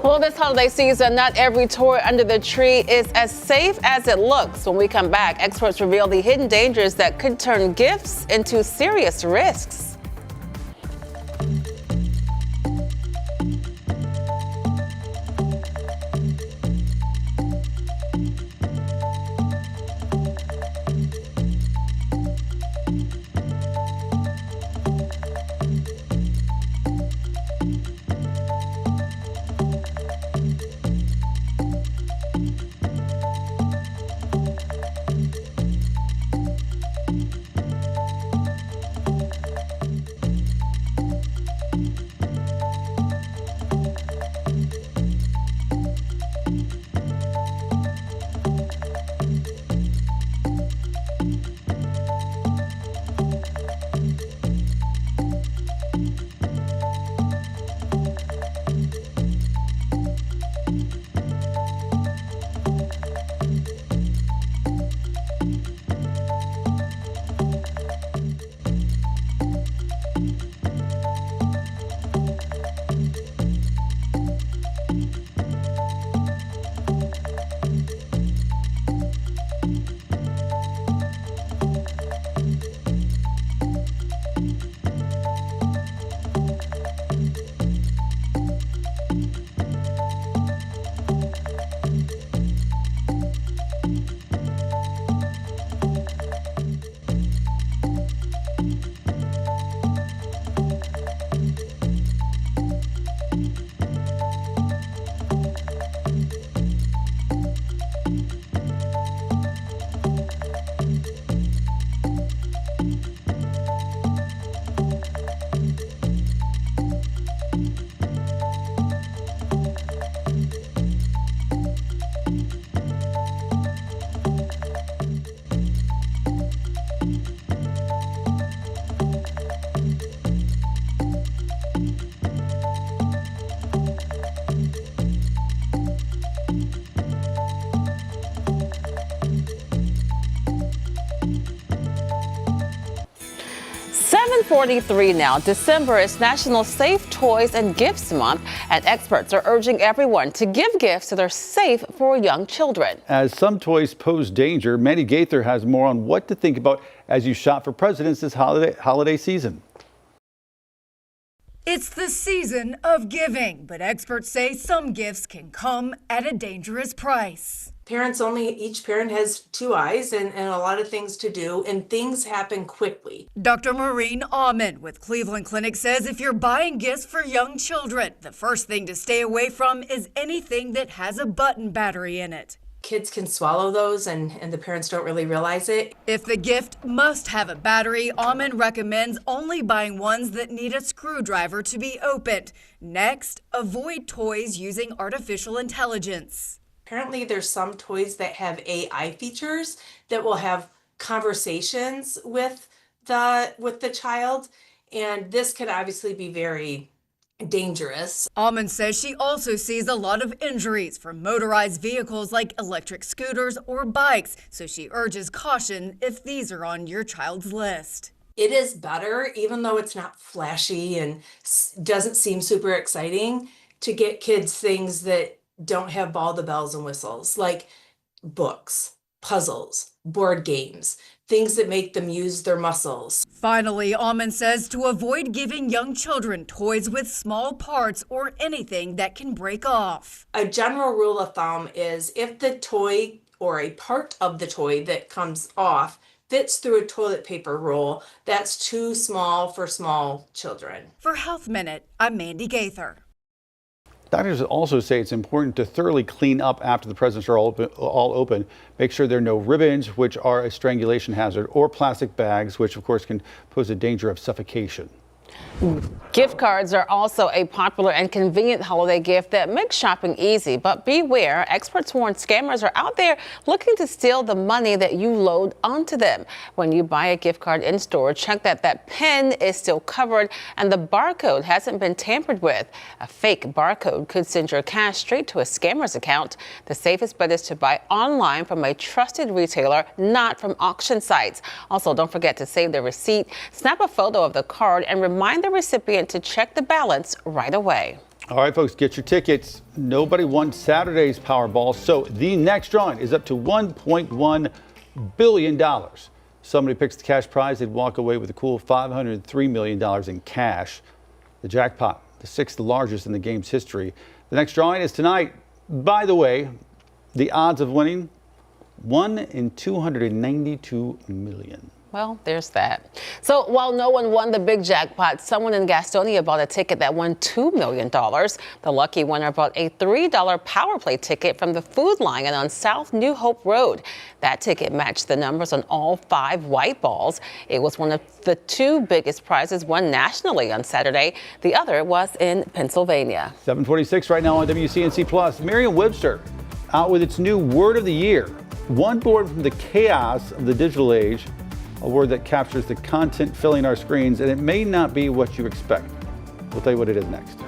Well, this holiday season, not every toy under the tree is as safe as it looks. When we come back, experts reveal the hidden dangers that could turn gifts into serious risks. .43 now. December is National Safe Toys and Gifts Month, and experts are urging everyone to give gifts that are safe for young children. As some toys pose danger, Mandy Gaither has more on what to think about as you shop for presents this holiday season. It's the season of giving, but experts say some gifts can come at a dangerous price. Each parent has two eyes and a lot of things to do, and things happen quickly. Dr. Maureen Almond with Cleveland Clinic says if you're buying gifts for young children, the first thing to stay away from is anything that has a button battery in it. Kids can swallow those and the parents don't really realize it. If the gift must have a battery, Almond recommends only buying ones that need a screwdriver to be opened. Next, avoid toys using artificial intelligence. Apparently there's some toys that have AI features that will have conversations with the child, and this can obviously be very dangerous. Almond says she also sees a lot of injuries from motorized vehicles like electric scooters or bikes, so she urges caution if these are on your child's list. It is better, even though it's not flashy and doesn't seem super exciting, to get kids things that don't have all the bells and whistles, like books, puzzles, board games, things that make them use their muscles. Finally, Almond says to avoid giving young children toys with small parts or anything that can break off. A general rule of thumb is if the toy or a part of the toy that comes off fits through a toilet paper roll, that's too small for small children. For Health Minute, I'm Mandy Gaither. Doctors also say it's important to thoroughly clean up after the presents are all open. Make sure there are no ribbons, which are a strangulation hazard, or plastic bags, which of course can pose a danger of suffocation. Gift cards are also a popular and convenient holiday gift that makes shopping easy. But beware, experts warn scammers are out there looking to steal the money that you load onto them. When you buy a gift card in store, check that that pin is still covered and the barcode hasn't been tampered with. A fake barcode could send your cash straight to a scammer's account. The safest bet is to buy online from a trusted retailer, not from auction sites. Also, don't forget to save the receipt, snap a photo of the card, and remind the recipient to check the balance right away. All right, folks, get your tickets. Nobody won Saturday's Powerball, so the next drawing is up to $1.1 billion. Somebody picks the cash prize, they'd walk away with a cool $503 million in cash. The jackpot, the sixth largest in the game's history. The next drawing is tonight. By the way, the odds of winning, 1 in 292 million. Well, there's that. So while no one won the big jackpot, someone in Gastonia bought a ticket that won $2 million. The lucky winner bought a $3 power play ticket from the Food Lion on South New Hope Road. That ticket matched the numbers on all 5 white balls. It was one of the 2 biggest prizes won nationally on Saturday. The other was in Pennsylvania. 7:46 right now on WCNC Plus. Merriam-Webster out with its new word of the year. One born from the chaos of the digital age. A word that captures the content filling our screens, and it may not be what you expect. We'll tell you what it is next.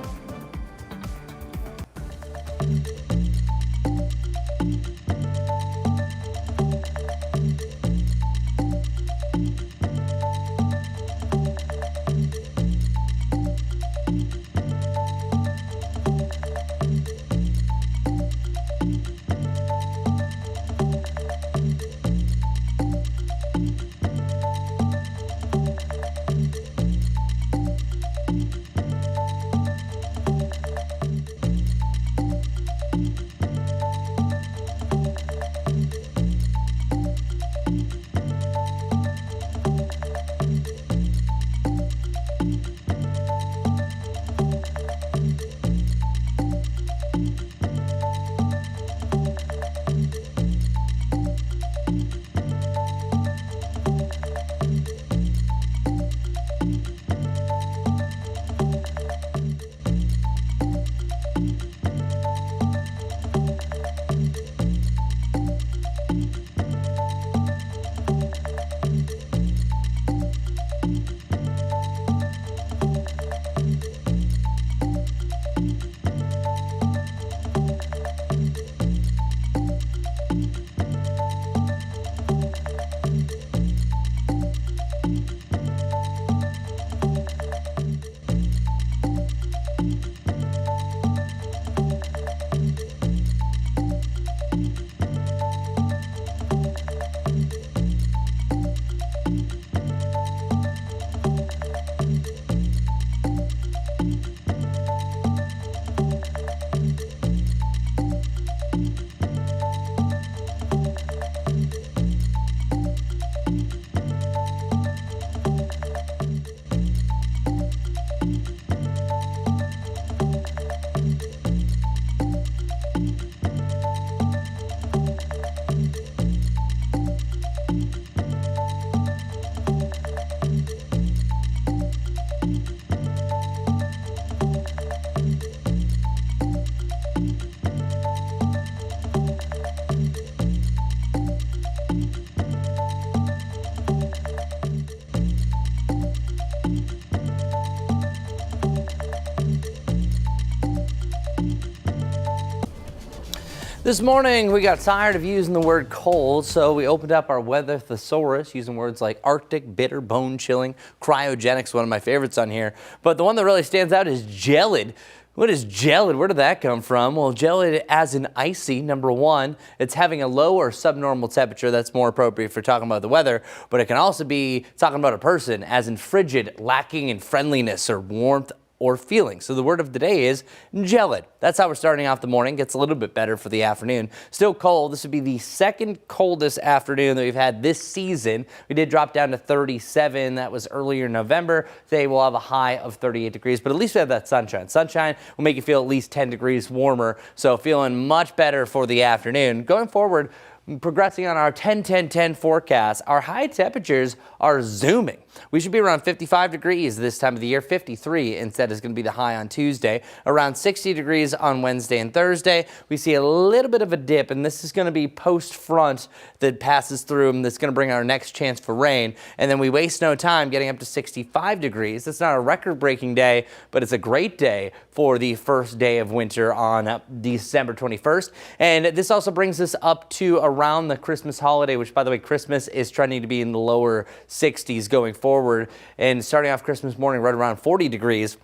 This morning, we got tired of using the word cold, so we opened up our weather thesaurus using words like Arctic, bitter, bone-chilling, cryogenic's one of my favorites on here. But the one that really stands out is gelid. What is gelid? Where did that come from? Well, gelid as in icy, number 1. It's having a low or subnormal temperature. That's more appropriate for talking about the weather. But it can also be talking about a person, as in frigid, lacking in friendliness or warmth or feeling. So the word of the day is gelid. That's how we're starting off the morning. Gets a little bit better for the afternoon. Still cold. This would be the second coldest afternoon that we've had this season. We did drop down to 37. That was earlier in November. Today we'll have a high of 38 degrees, but at least we have that sunshine. Sunshine will make you feel at least 10 degrees warmer. So feeling much better for the afternoon. Going forward, progressing on our 10-10-10 forecast, our high temperatures are zooming. We should be around 55 degrees this time of the year. 53 instead is going to be the high on Tuesday. Around 60 degrees on Wednesday and Thursday. We see a little bit of a dip, and this is going to be post front that passes through, and that's going to bring our next chance for rain. And then we waste no time getting up to 65 degrees. It's not a record-breaking day, but it's a great day for the first day of winter on December 21st. And this also brings us up to around the Christmas holiday, which, by the way, Christmas is trending to be in the lower 60s going forward, and starting off Christmas morning right around 40 degrees.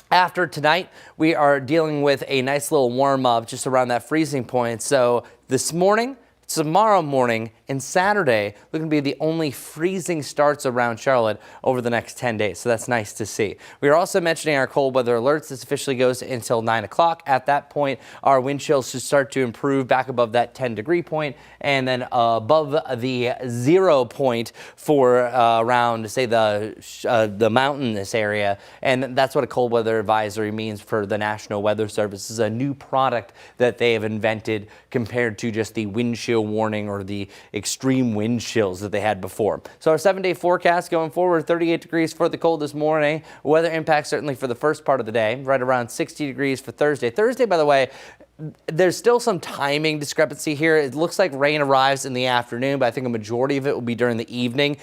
After tonight, we are dealing with a nice little warm up just around that freezing point. So this morning, tomorrow morning, and Saturday, looking to be the only freezing starts around Charlotte over the next 10 days. So that's nice to see. We are also mentioning our cold weather alerts. This officially goes until 9 o'clock. At that point, our wind chills should start to improve back above that 10-degree point, and then above the 0 point for around, say, the mountainous area. And that's what a cold weather advisory means for the National Weather Service. This is a new product that they have invented compared to just the wind chill warning or the extreme wind chills that they had before. So our 7-day forecast going forward, 38 degrees for the cold this morning. Weather impact certainly for the first part of the day, right around 60 degrees for Thursday. Thursday, by the way, there's still some timing discrepancy here. It looks like rain arrives in the afternoon, but I think a majority of it will be during the evening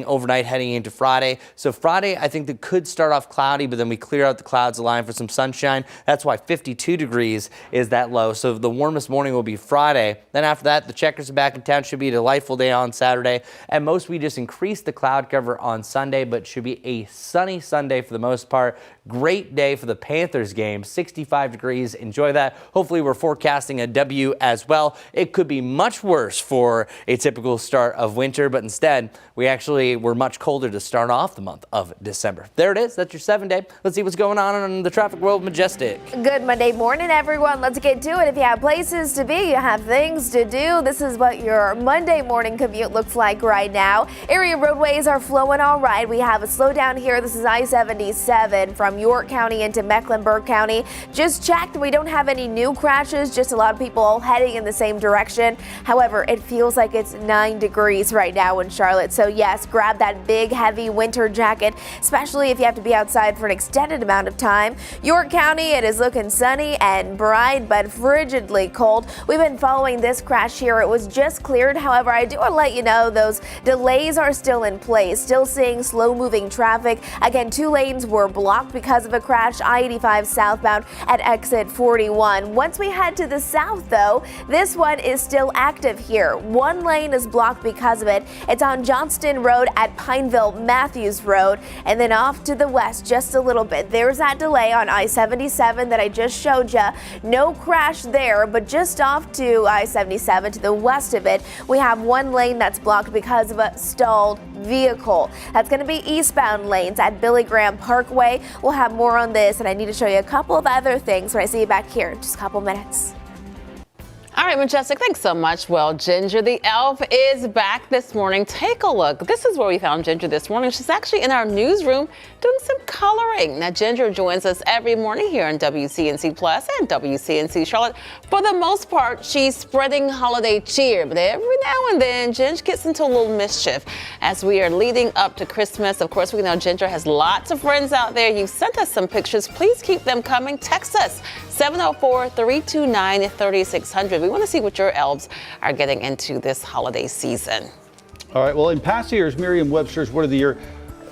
overnight heading into Friday. So Friday, I think that could start off cloudy, but then we clear out the clouds, allowing for some sunshine. That's why 52 degrees is that low. So the warmest morning will be Friday. Then after that, the Checkers are back in town. Should be a delightful day on Saturday. At most, we just increase the cloud cover on Sunday, but should be a sunny Sunday for the most part. Great day for the Panthers game, 65 degrees. Enjoy that. Hopefully we're forecasting a W as well. It could be much worse for a typical start of winter, but instead we actually were much colder to start off the month of December. There it is. That's your 7-day. Let's see what's going on in the traffic world. Majestic. Good Monday morning, everyone. Let's get to it. If you have places to be, you have things to do. This is what your Monday morning commute looks like right now. Area roadways are flowing all right. We have a slowdown here. This is I-77 from York County into Mecklenburg County. Just checked. We don't have any new crashes, just a lot of people heading in the same direction. However, it feels like it's 9 degrees right now in Charlotte. So yes, grab that big, heavy winter jacket, especially if you have to be outside for an extended amount of time. York County, it is looking sunny and bright, but frigidly cold. We've been following this crash here. It was just cleared. However, I do want to let you know those delays are still in place. Still seeing slow-moving traffic. Again, 2 lanes were blocked because of a crash. I-85 southbound at exit 41. Once we head to the south, though, this one is still active here. 1 lane is blocked because of it. It's on Johnston Road at Pineville Matthews Road, and then off to the west just a little bit. There's that delay on I-77 that I just showed you. No crash there, but just off to I-77 to the west of it, we have 1 lane that's blocked because of a stalled vehicle. That's going to be eastbound lanes at Billy Graham Parkway. We'll have more on this, and I need to show you a couple of other things when I see you back here in just a couple minutes. All right, Majestic, thanks so much. Well, Ginger the elf is back this morning. Take a look. This is where we found Ginger this morning. She's actually in our newsroom doing some coloring. Now, Ginger joins us every morning here on WCNC Plus and WCNC Charlotte. For the most part, she's spreading holiday cheer, but every now and then, Ginger gets into a little mischief as we are leading up to Christmas. Of course, we know Ginger has lots of friends out there. You sent us some pictures. Please keep them coming. Text us 704-329-3600. We want to see what your elves are getting into this holiday season. All right, well, in past years, Merriam-Webster's Word of the Year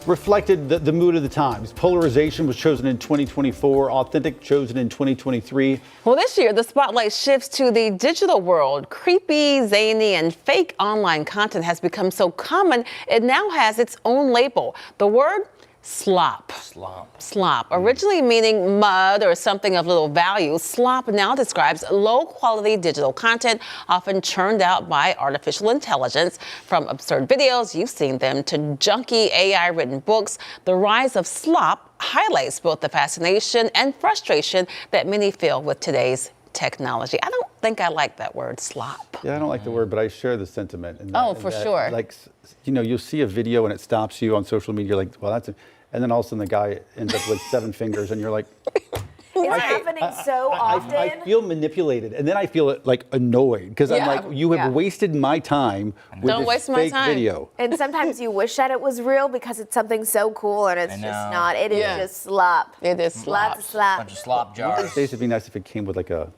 reflected the mood of the times. Polarization was chosen in 2024, authentic chosen in 2023. Well, this year, the spotlight shifts to the digital world. Creepy, zany, and fake online content has become so common, it now has its own label. The word? Slop. Slop. Slop. Originally meaning mud or something of little value, slop now describes low-quality digital content often churned out by artificial intelligence. From absurd videos, you've seen them, to junky AI-written books, the rise of slop highlights both the fascination and frustration that many feel with today's technology. I don't think I like that word, slop. Yeah, I don't like the word, but I share the sentiment. And Oh, for sure. Like, you know, you'll see a video and it stops you on social media, like, well, that's and then all of a sudden the guy ends up with 7 fingers and you're like, It's happening so often. I feel manipulated, and then I feel like annoyed because I'm like, you have wasted my time with Don't this waste my fake time. video. And sometimes you wish that it was real because it's something so cool and it's just not. It is just slop. It is slop. Lots of slop. Bunch of slop One of jars. these days it'd be nice if it came with like a.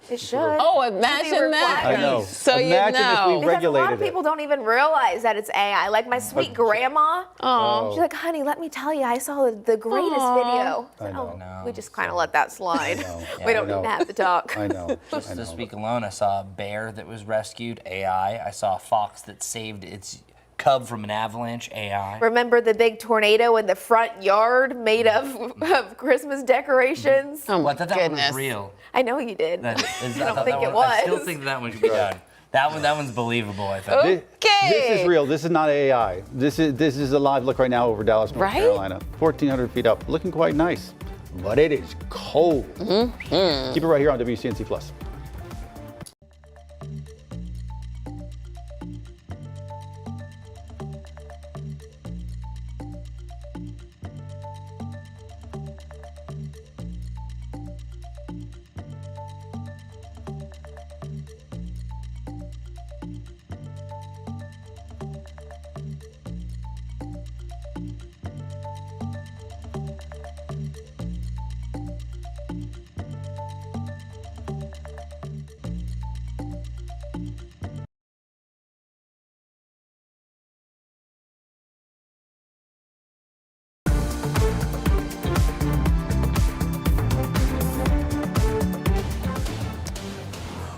It should. Oh, imagine that. I know. So Imagine you know. if we Because a lot regulated of people don't even realize that it's AI. Like my sweet grandma. Oh. She's like, honey, let me tell you, I saw the greatest video. I know. We just kind of let that slide. know. We don't I know. need to have the talk. I know. Just this week alone, I saw a bear that was rescued, AI. I saw a fox that saved its cub from an avalanche, AI. Remember the big tornado in the front yard made of Christmas decorations? Oh my I thought that one was real. I know you did. That is, I don't thought think that it one- I was. still think that one should be done. That one's believable, I think. This is real. This is not AI. This is a live look right now over Dallas, North Carolina. 1,400 feet up, looking quite nice, but it is cold. Keep it right here on WCNC Plus.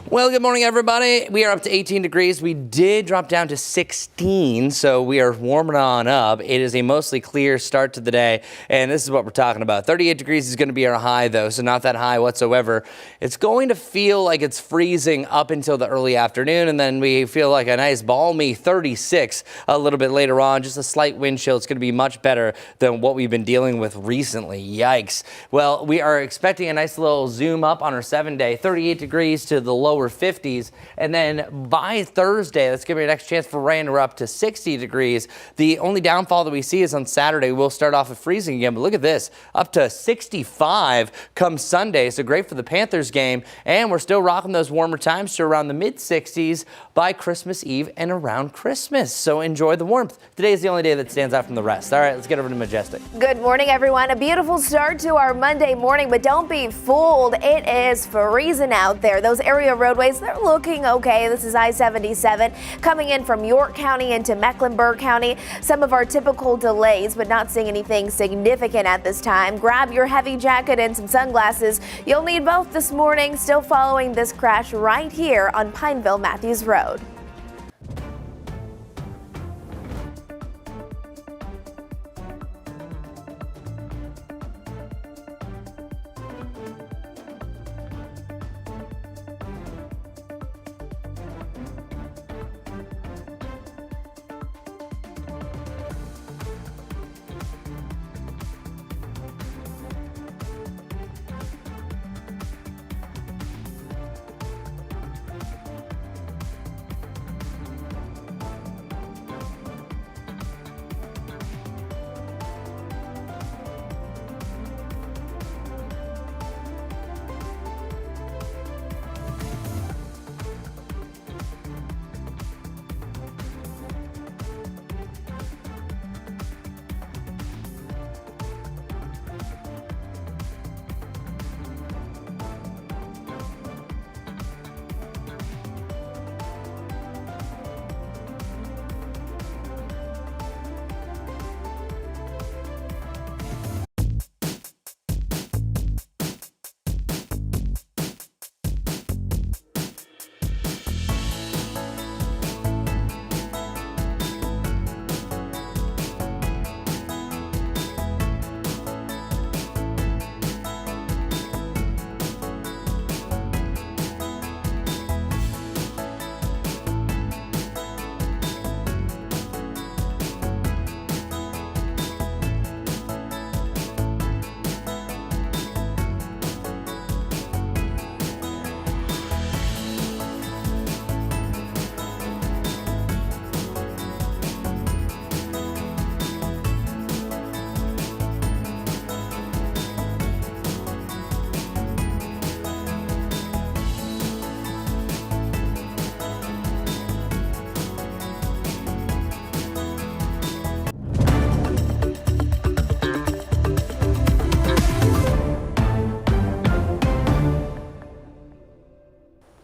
Well, good morning, everybody. We are up to 18 degrees. We did drop down to 16, so we are warming on up. It is a mostly clear start to the day, and this is what we're talking about. 38 degrees is going to be our high, though, so not that high whatsoever. It's going to feel like it's freezing up until the early afternoon, and then we feel like a nice balmy 36 a little bit later on. Just a slight wind chill. It's going to be much better than what we've been dealing with recently. Yikes. Well, we are expecting a nice little zoom up on our 7-day, 38 degrees to the lower 50s, and then by Thursday, that's going to be our next chance for rain. We're up to 60 degrees. The only downfall that we see is on Saturday. We'll start off with freezing again, but look at this, up to 65 come Sunday, so great for the Panthers game, and we're still rocking those warmer times to around the mid-60s by Christmas Eve and around Christmas, so enjoy the warmth. Today is the only day that stands out from the rest. All right, let's get over to Majestic. Good morning, everyone. A beautiful start to our Monday morning, but don't be fooled. It is freezing out there. Those area roadways, they're looking okay. This is I-77 coming in from York County into Mecklenburg County. Some of our typical delays, but not seeing anything significant at this time. Grab your heavy jacket and some sunglasses. You'll need both this morning. Still following this crash right here on Pineville Matthews Road.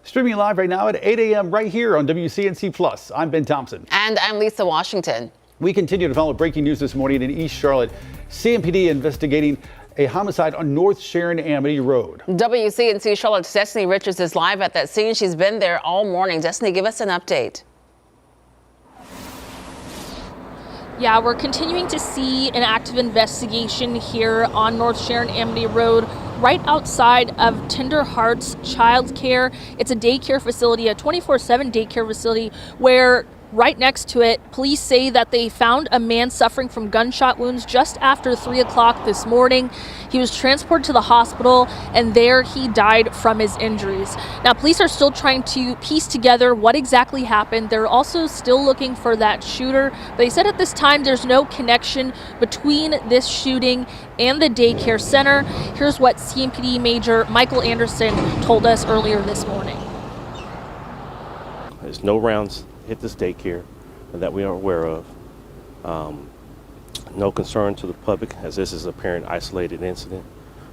Streaming live right now at 8 a.m. right here on WCNC Plus. I'm Ben Thompson. And I'm Lisa Washington. We continue to follow breaking news this morning in East Charlotte. CMPD investigating a homicide on North Sharon Amity Road. WCNC Charlotte's Destiny Richards is live at that scene. She's been there all morning. Destiny, give us an update. Yeah, we're continuing to see an active investigation here on North Sharon Amity Road, right outside of Tender Hearts Child Care. It's a daycare facility, a 24/7 daycare facility, where right next to it, police say that they found a man suffering from gunshot wounds just after 3 o'clock this morning. He was transported to the hospital, and there he died from his injuries. Now, police are still trying to piece together what exactly happened. They're also still looking for that shooter. They said at this time there's no connection between this shooting and the daycare center. Here's what CMPD Major Michael Anderson told us earlier this morning. There's no rounds hit this daycare that we are aware of. No concern to the public, as this is a parent isolated incident.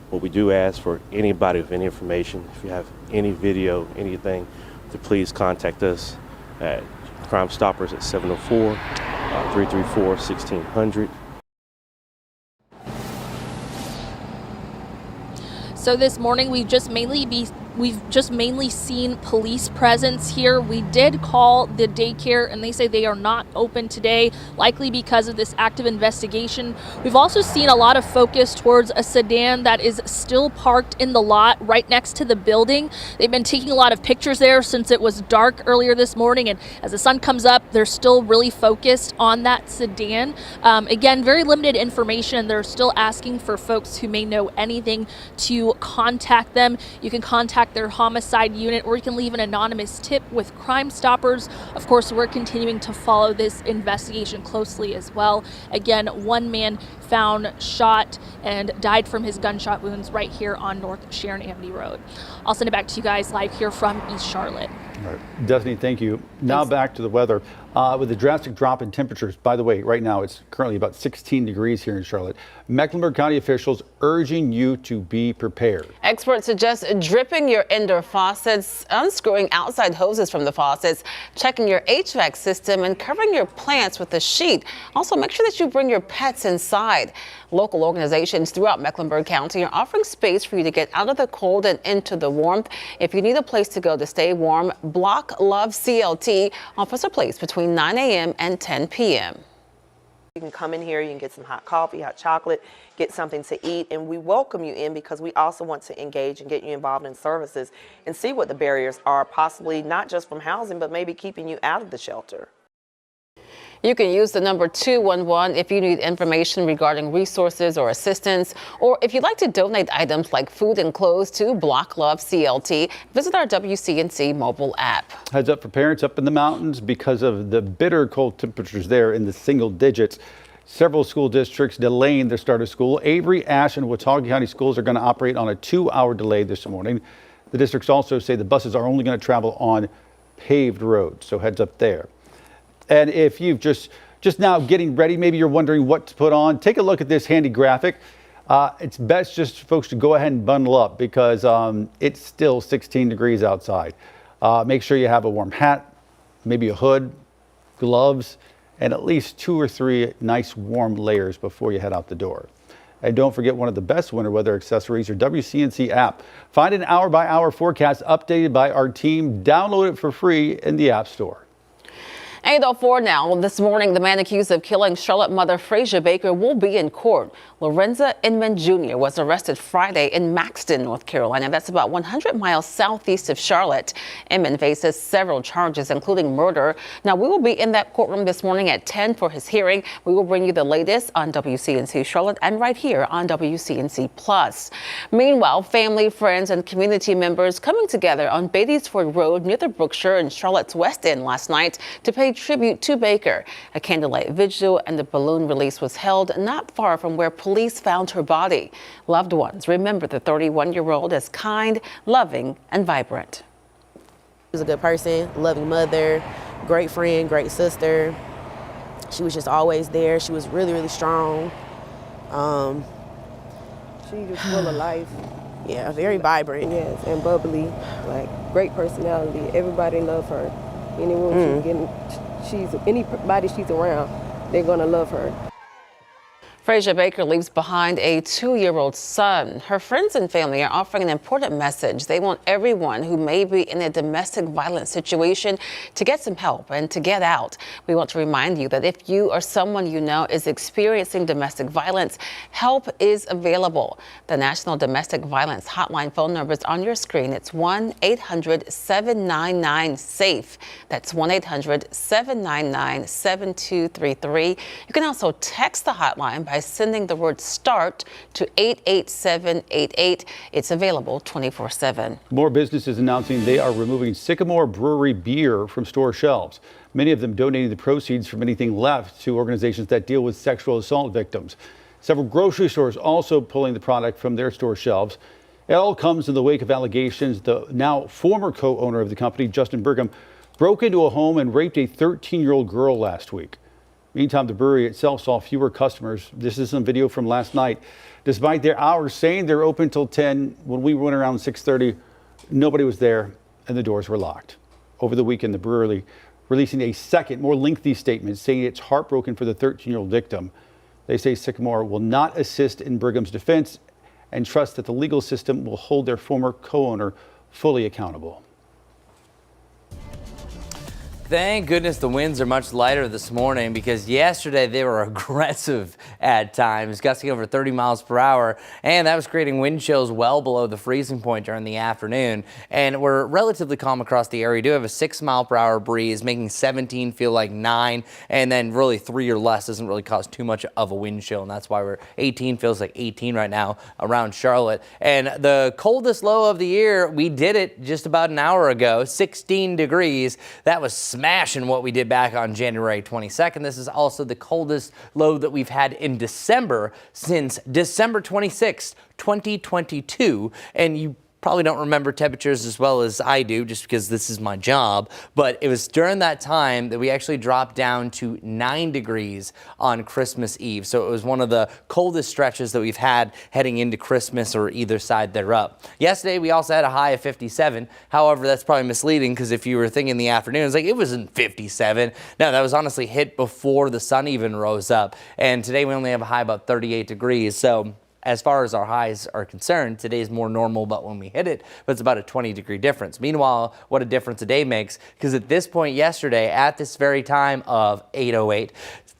What we do ask for anybody with any information, if you have any video, anything, to please contact us at Crime Stoppers at 704-334-1600. So this morning we've just mainly seen police presence here. We did call the daycare and they say they are not open today, likely because of this active investigation. We've also seen a lot of focus towards a sedan that is still parked in the lot right next to the building. They've been taking a lot of pictures there since it was dark earlier this morning, and as the sun comes up, they're still really focused on that sedan. Again, very limited information. They're still asking for folks who may know anything to contact them. You can contact their homicide unit, or you can leave an anonymous tip with Crime Stoppers. Of course, we're continuing to follow this investigation closely as well. Again, one man found shot and died from his gunshot wounds right here on North Sharon Amity Road. I'll send it back to you guys live here from East Charlotte. All right. Destiny, thank you. Now back to the weather. With a drastic drop in temperatures, by the way, right now it's currently about 16 degrees here in Charlotte. Mecklenburg County officials urging you to be prepared. Experts suggest dripping your indoor faucets, unscrewing outside hoses from the faucets, checking your HVAC system, and covering your plants with a sheet. Also, make sure that you bring your pets inside. Local organizations throughout Mecklenburg County are offering space for you to get out of the cold and into the warmth. If you need a place to go to stay warm, Block Love CLT offers a place between 9 a.m. and 10 p.m. You can come in here, you can get some hot coffee, hot chocolate, get something to eat, and we welcome you in because we also want to engage and get you involved in services and see what the barriers are, possibly not just from housing, but maybe keeping you out of the shelter. You can use the number 211 if you need information regarding resources or assistance, or if you'd like to donate items like food and clothes to Block Love CLT, visit our WCNC mobile app. Heads up for parents up in the mountains because of the bitter cold temperatures there in the single digits. Several school districts delaying their start of school. Avery, Ashe, and Watauga County schools are going to operate on a 2-hour delay this morning. The districts also say the buses are only going to travel on paved roads, so heads up there. And if you've just now getting ready, maybe you're wondering what to put on, take a look at this handy graphic. It's best just folks to go ahead and bundle up because it's still 16 degrees outside. Make sure you have a warm hat, maybe a hood, gloves, and at least 2 or 3 nice warm layers before you head out the door. And don't forget one of the best winter weather accessories, your WCNC app. Find an hour-by-hour forecast updated by our team. Download it for free in the App Store. 8:04 now. This morning, the man accused of killing Charlotte mother Frazier Baker will be in court. Lorenza Inman Jr. was arrested Friday in Maxton, North Carolina. That's about 100 miles southeast of Charlotte. Inman faces several charges, including murder. Now, we will be in that courtroom this morning at 10 for his hearing. We will bring you the latest on WCNC Charlotte and right here on WCNC Plus. Meanwhile, family, friends, and community members coming together on Beattiesford Road near the Brookshire in Charlotte's West End last night to pay tribute to Baker. A candlelight vigil and the balloon release was held not far from where police found her body. Loved ones remember the 31-year-old as kind, loving, and vibrant. She was a good person, loving mother, great friend, great sister. She was just always there. She was really, really strong. She was full of life. Yeah, very vibrant. Yes, and bubbly, like great personality. Everybody loves her. Anyone anybody she's around, they're gonna love her. Frazier Baker leaves behind a 2-year-old son. Her friends and family are offering an important message. They want everyone who may be in a domestic violence situation to get some help and to get out. We want to remind you that if you or someone you know is experiencing domestic violence, help is available. The National Domestic Violence Hotline phone number is on your screen. It's 1-800-799-SAFE. That's 1-800-799-7233. You can also text the hotline by sending the word START to 88788. It's available 24/7. More businesses announcing they are removing Sycamore Brewery beer from store shelves. Many of them donating the proceeds from anything left to organizations that deal with sexual assault victims. Several grocery stores also pulling the product from their store shelves. It all comes in the wake of allegations the now former co-owner of the company, Justin Brigham, broke into a home and raped a 13-year-old girl last week. Meantime, the brewery itself saw fewer customers. This is some video from last night. Despite their hours saying they're open till 10, when we went around 6:30, nobody was there and the doors were locked. Over the weekend, the brewery releasing a second, more lengthy statement saying it's heartbroken for the 13-year-old victim. They say Sycamore will not assist in Brigham's defense and trust that the legal system will hold their former co-owner fully accountable. Thank goodness the winds are much lighter this morning, because yesterday they were aggressive at times, gusting over 30 miles per hour, and that was creating wind chills well below the freezing point during the afternoon. And we're relatively calm across the area. We do have a 6-mile-per-hour breeze, making 17 feel like 9, and then really 3 or less doesn't really cause too much of a wind chill, and that's why we're 18 feels like 18 right now around Charlotte. And the coldest low of the year, we did it just about an hour ago, 16 degrees. That was smashing what we did back on January 22nd. This is also the coldest low that we've had in December since December 26th, 2022. And you probably don't remember temperatures as well as I do, just because this is my job, but it was during that time that we actually dropped down to 9 degrees on Christmas Eve. So it was one of the coldest stretches that we've had heading into Christmas or either side thereof. Yesterday, we also had a high of 57. However, that's probably misleading, because if you were thinking in the afternoon, it's like it wasn't 57. No, that was honestly hit before the sun even rose up. And today we only have a high about 38 degrees. So as far as our highs are concerned, today's more normal about when we hit it, but it's about a 20-degree difference. Meanwhile, what a difference a day makes, because at this point yesterday, at this very time of 8:08,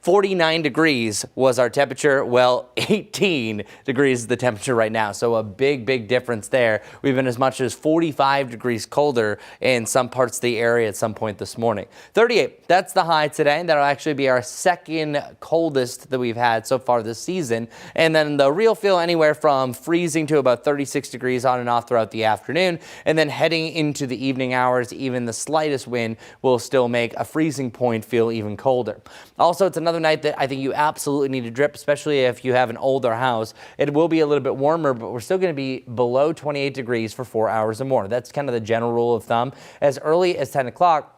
49 degrees was our temperature. Well, 18 degrees is the temperature right now. So a big, big difference there. We've been as much as 45 degrees colder in some parts of the area at some point this morning. 38, that's the high today. That'll actually be our second coldest that we've had so far this season. And then the real feel anywhere from freezing to about 36 degrees on and off throughout the afternoon. And then heading into the evening hours, even the slightest wind will still make a freezing point feel even colder. Also, it's another night that I think you absolutely need to drip, especially if you have an older house. It will be a little bit warmer, but we're still going to be below 28 degrees for 4 hours or more. That's kind of the general rule of thumb. As early as 10 o'clock,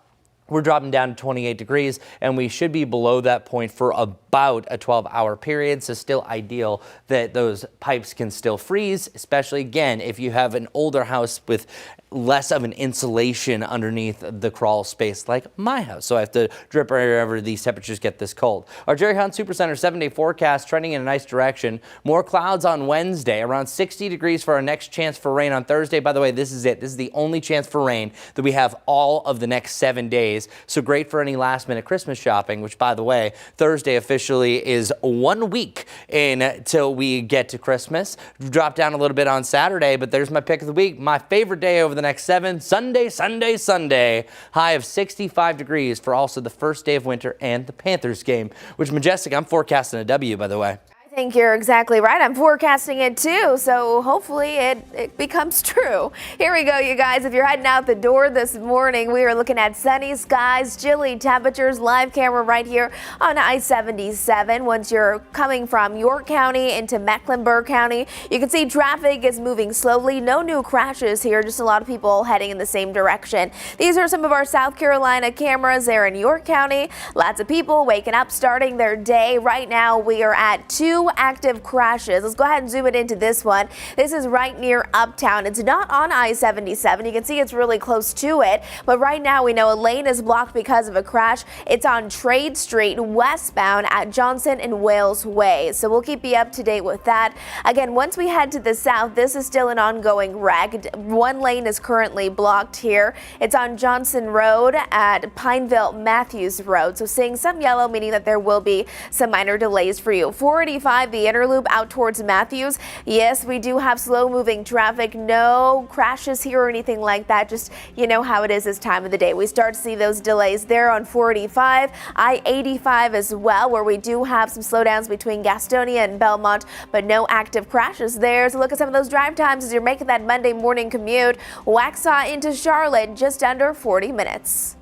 we're dropping down to 28 degrees, and we should be below that point for about a 12-hour period. So still ideal that those pipes can still freeze, especially, again, if you have an older house with less of an insulation underneath the crawl space like my house. So I have to drip wherever these temperatures get this cold. Our Jerry Hunt Supercenter 7-day forecast trending in a nice direction. More clouds on Wednesday, around 60 degrees for our next chance for rain on Thursday. By the way, this is it. This is the only chance for rain that we have all of the next 7 days. So great for any last minute Christmas shopping, which, by the way, Thursday officially is 1 week until we get to Christmas. Drop down a little bit on Saturday, but there's my pick of the week. My favorite day over the next 7, Sunday. High of 65 degrees for also the first day of winter and the Panthers game, which, Majestic, I'm forecasting a W, by the way. I think you're exactly right. I'm forecasting it too, so hopefully it becomes true. Here we go, you guys. If you're heading out the door this morning, we are looking at sunny skies, chilly temperatures, live camera right here on I-77. Once you're coming from York County into Mecklenburg County, you can see traffic is moving slowly. No new crashes here, just a lot of people heading in the same direction. These are some of our South Carolina cameras there in York County. Lots of people waking up, starting their day. Right now, we are at 2 no active crashes. Let's go ahead and zoom it into this one. This is right near Uptown. It's not on I-77. You can see it's really close to it, but right now we know a lane is blocked because of a crash. It's on Trade Street westbound at Johnson and Wales Way. So we'll keep you up to date with that. Again, once we head to the south, this is still an ongoing wreck. One lane is currently blocked here. It's on Johnson Road at Pineville Matthews Road. So seeing some yellow, meaning that there will be some minor delays for you. 485, the inner loop out towards Matthews. Yes, we do have slow moving traffic. No crashes here or anything like that. Just, you know how it is this time of the day. We start to see those delays there on 485, I-85 as well, where we do have some slowdowns between Gastonia and Belmont, but no active crashes there. So look at some of those drive times as you're making that Monday morning commute. Waxhaw into Charlotte, just under 40 minutes.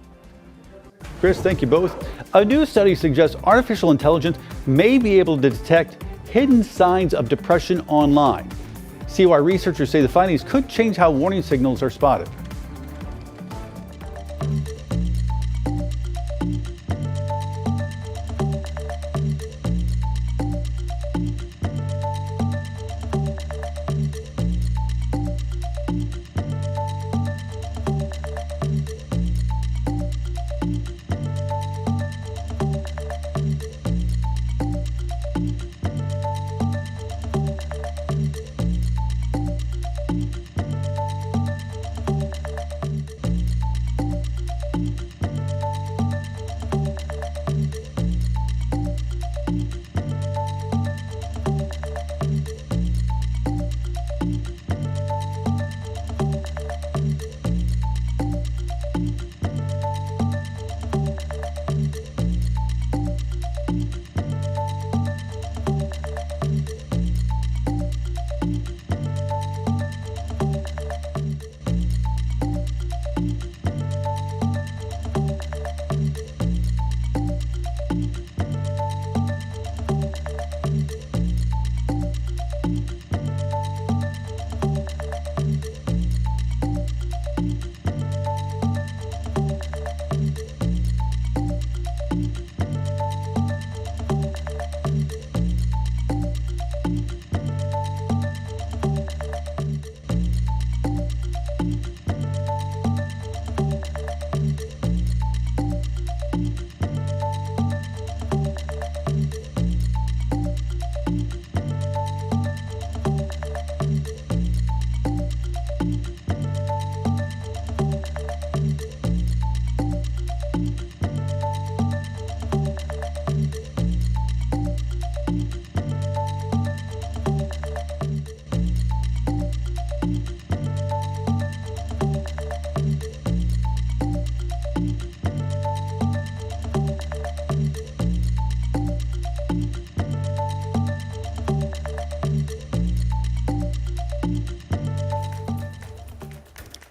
Chris, thank you both. A new study suggests artificial intelligence may be able to detect hidden signs of depression online. See why researchers say the findings could change how warning signals are spotted.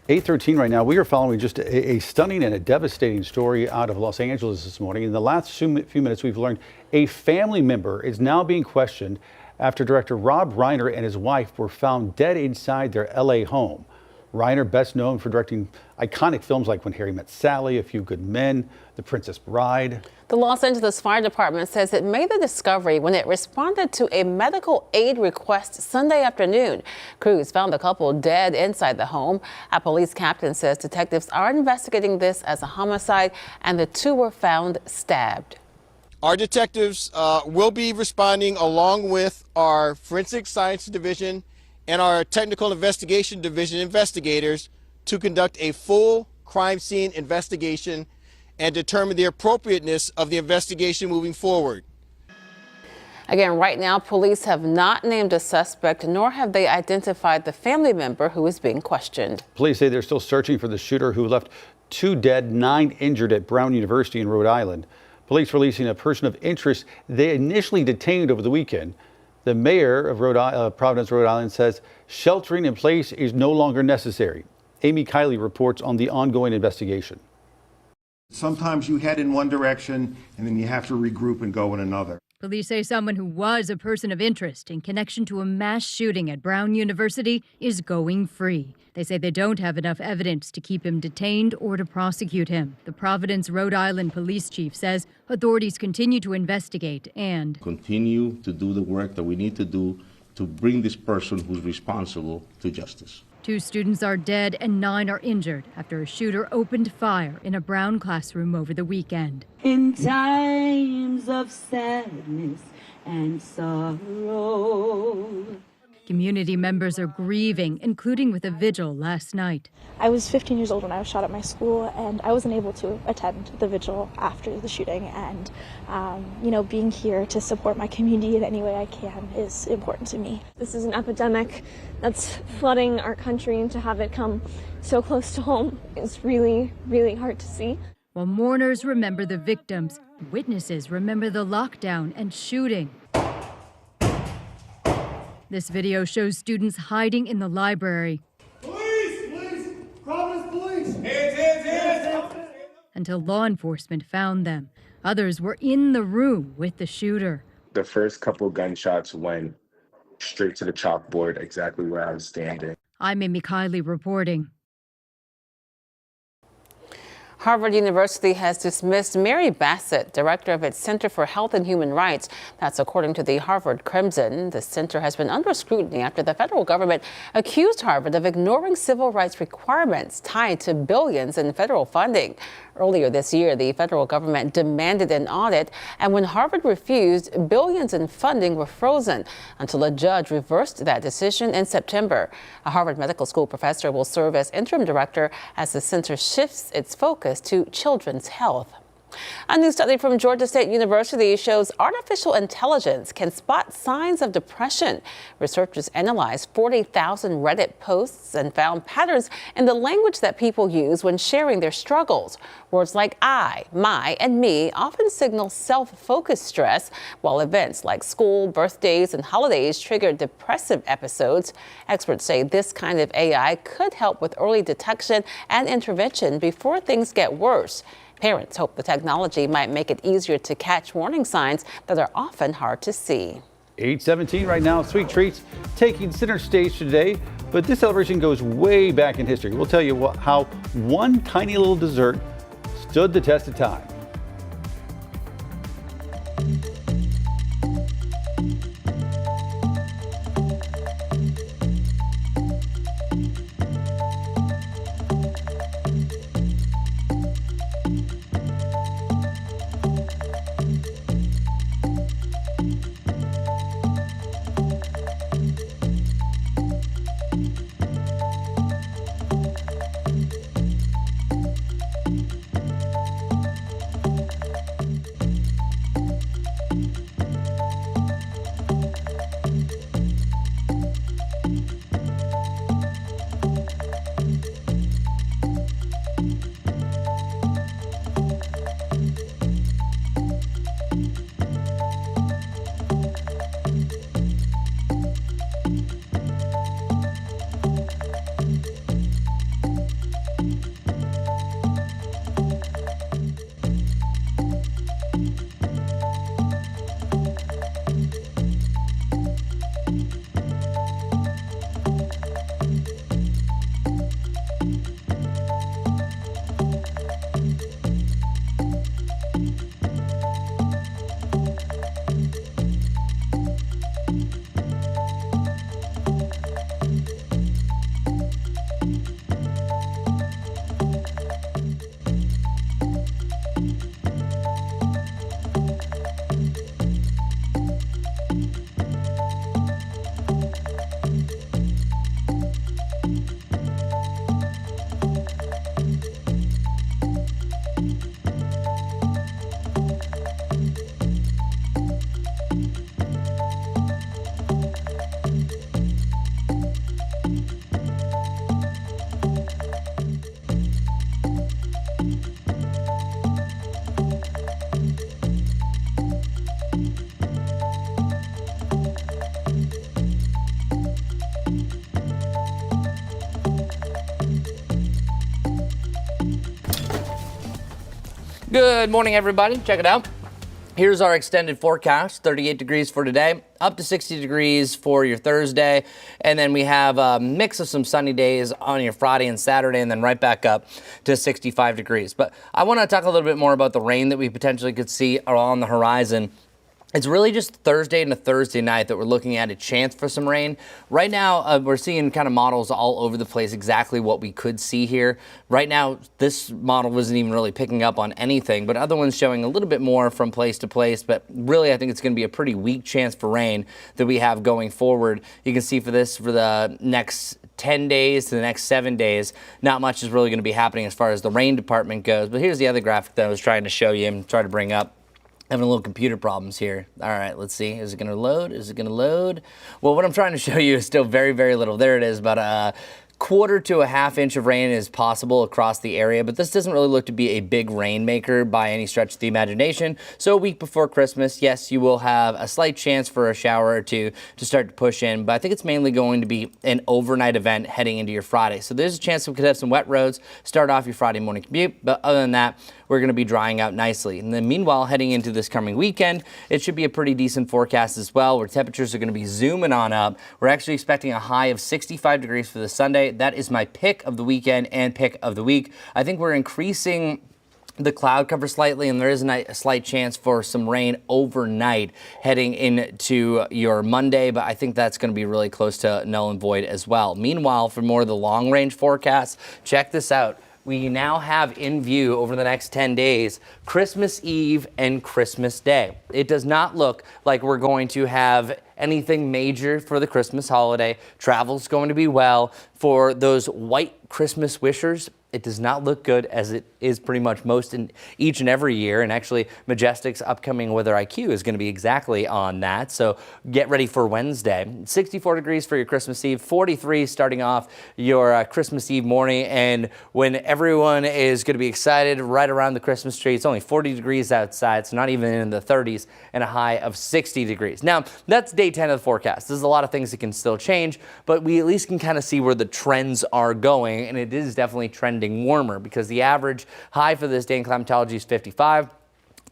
.13 right now. We are following just a stunning and a devastating story out of Los Angeles this morning. In the last few minutes, we've learned a family member is now being questioned after director Rob Reiner and his wife were found dead inside their LA home. Reiner, best known for directing iconic films like When Harry Met Sally, A Few Good Men, The Princess Bride. The Los Angeles Fire Department says it made the discovery when it responded to a medical aid request Sunday afternoon. Crews found the couple dead inside the home. A police captain says detectives are investigating this as a homicide, and the two were found stabbed. Our detectives will be responding along with our Forensic Science Division and our Technical Investigation Division investigators to conduct a full crime scene investigation and determine the appropriateness of the investigation moving forward. Again, right now, police have not named a suspect, nor have they identified the family member who is being questioned. Police say they're still searching for the shooter who left 2 dead, 9 injured at Brown University in Rhode Island. Police releasing a person of interest they initially detained over the weekend. The mayor of Providence, Rhode Island says sheltering in place is no longer necessary. Amy Kiley reports on the ongoing investigation. Sometimes you head in one direction and then you have to regroup and go in another. Police say someone who was a person of interest in connection to a mass shooting at Brown University is going free. They say they don't have enough evidence to keep him detained or to prosecute him. The Providence, Rhode Island police chief says authorities continue to investigate and continue to do the work that we need to do to bring this person who's responsible to justice. 2 students are dead and 9 are injured after a shooter opened fire in a Brown classroom over the weekend. In times of sadness and sorrow. Community members are grieving, including with a vigil last night. I was 15 years old when I was shot at my school, and I wasn't able to attend the vigil after the shooting. And, being here to support my community in any way I can is important to me. This is an epidemic that's flooding our country, and to have it come so close to home is really, really hard to see. While mourners remember the victims, witnesses remember the lockdown and shooting. This video shows students hiding in the library. Police! Police! Providence police! Hands! Until law enforcement found them. Others were in the room with the shooter. The first couple gunshots went straight to the chalkboard, exactly where I was standing. I'm Amy Kiley reporting. Harvard University has dismissed Mary Bassett, director of its Center for Health and Human Rights. That's according to the Harvard Crimson. The center has been under scrutiny after the federal government accused Harvard of ignoring civil rights requirements tied to billions in federal funding. Earlier this year, the federal government demanded an audit, and when Harvard refused, billions in funding were frozen until a judge reversed that decision in September. A Harvard Medical School professor will serve as interim director as the center shifts its focus to children's health. A new study from Georgia State University shows artificial intelligence can spot signs of depression. Researchers analyzed 40,000 Reddit posts and found patterns in the language that people use when sharing their struggles. Words like I, my, and me often signal self-focused stress, while events like school, birthdays, and holidays trigger depressive episodes. Experts say this kind of AI could help with early detection and intervention before things get worse. Parents hope the technology might make it easier to catch warning signs that are often hard to see. 8:17 right now. Sweet treats taking center stage today, but this celebration goes way back in history. We'll tell you how one tiny little dessert stood the test of time. Good morning, everybody. Check it out. Here's our extended forecast, 38 degrees for today, up to 60 degrees for your Thursday. And then we have a mix of some sunny days on your Friday and Saturday, and then right back up to 65 degrees. But I want to talk a little bit more about the rain that we potentially could see on the horizon. It's really just Thursday and a Thursday night that we're looking at a chance for some rain. Right now, we're seeing kind of models all over the place exactly what we could see here. Right now, this model wasn't even really picking up on anything, but other ones showing a little bit more from place to place. But really, I think it's going to be a pretty weak chance for rain that we have going forward. You can see for this, for the next 10 days to the next 7 days, not much is really going to be happening as far as the rain department goes. But here's the other graphic that I was trying to show you and try to bring up. Having a little computer problems here. All right, let's see. Is it going to load? Is it going to load? Well, what I'm trying to show you is still very, very little. There it is, about a quarter to a half inch of rain is possible across the area, but this doesn't really look to be a big rainmaker by any stretch of the imagination. So a week before Christmas, yes, you will have a slight chance for a shower or two to start to push in, but I think it's mainly going to be an overnight event heading into your Friday. So there's a chance we could have some wet roads, start off your Friday morning commute, but other than that, we're going to be drying out nicely. And then meanwhile, heading into this coming weekend, it should be a pretty decent forecast as well, where temperatures are going to be zooming on up. We're actually expecting a high of 65 degrees for the Sunday. That is my pick of the weekend and pick of the week. I think we're increasing the cloud cover slightly, and there is a slight chance for some rain overnight heading into your Monday, but I think that's going to be really close to null and void as well. Meanwhile, for more of the long range forecasts, check this out. We now have in view over the next 10 days, Christmas Eve and Christmas Day. It does not look like we're going to have anything major for the Christmas holiday. Travel's going to be well. For those white Christmas wishers, it does not look good, as it is pretty much most in each and every year. And actually, Majestic's upcoming weather IQ is going to be exactly on that. So get ready for Wednesday. 64 degrees for your Christmas Eve, 43 starting off your Christmas Eve morning. And when everyone is going to be excited right around the Christmas tree, it's only 40 degrees outside, so not even in the 30s, and a high of 60 degrees. Now, that's day 10 of the forecast. There's a lot of things that can still change, but we at least can kind of see where the trends are going, and it is definitely trending warmer, because the average high for this day in climatology is 55.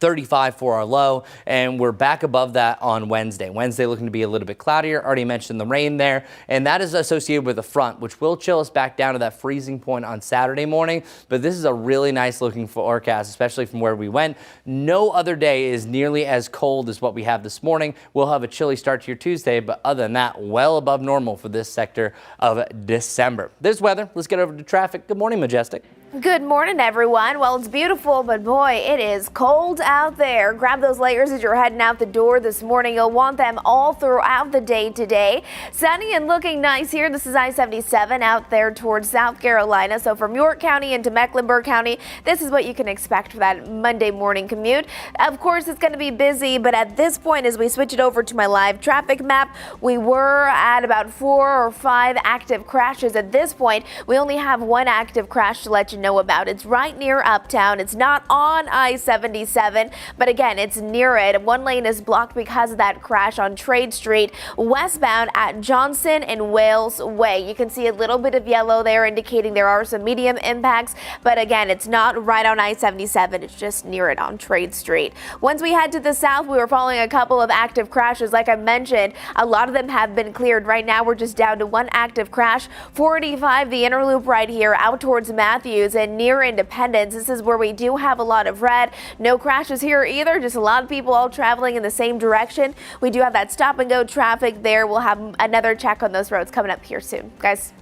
35 for our low, and we're back above that on Wednesday. Wednesday looking to be a little bit cloudier. Already mentioned the rain there, and that is associated with a front, which will chill us back down to that freezing point on Saturday morning. But this is a really nice looking forecast, especially from where we went. No other day is nearly as cold as what we have this morning. We'll have a chilly start to your Tuesday, but other than that, well above normal for this sector of December. There's weather. Let's get over to traffic. Good morning, Majestic. Good morning, everyone. Well, it's beautiful, but boy, it is cold out there. Grab those layers as you're heading out the door this morning. You'll want them all throughout the day today. Sunny and looking nice here. This is I-77 out there towards South Carolina. So from York County into Mecklenburg County, this is what you can expect for that Monday morning commute. Of course, it's going to be busy, but at this point, as we switch it over to my live traffic map, we were at about 4 or 5 active crashes. At this point, we only have 1 active crash to let you know about. It's right near Uptown. It's not on I-77, but again, it's near it. 1 lane is blocked because of that crash on Trade Street westbound at Johnson and Wales Way. You can see a little bit of yellow there indicating there are some medium impacts, but again, it's not right on I-77. It's just near it on Trade Street. Once we head to the south, we were following a couple of active crashes. Like I mentioned, a lot of them have been cleared. Right now, we're just down to 1 active crash. 485, the inner loop right here out towards Matthews and near Independence. This is where we do have a lot of red. No crashes here either, just a lot of people all traveling in the same direction. We do have that stop and go traffic there. We'll have another check on those roads coming up here soon. Guys.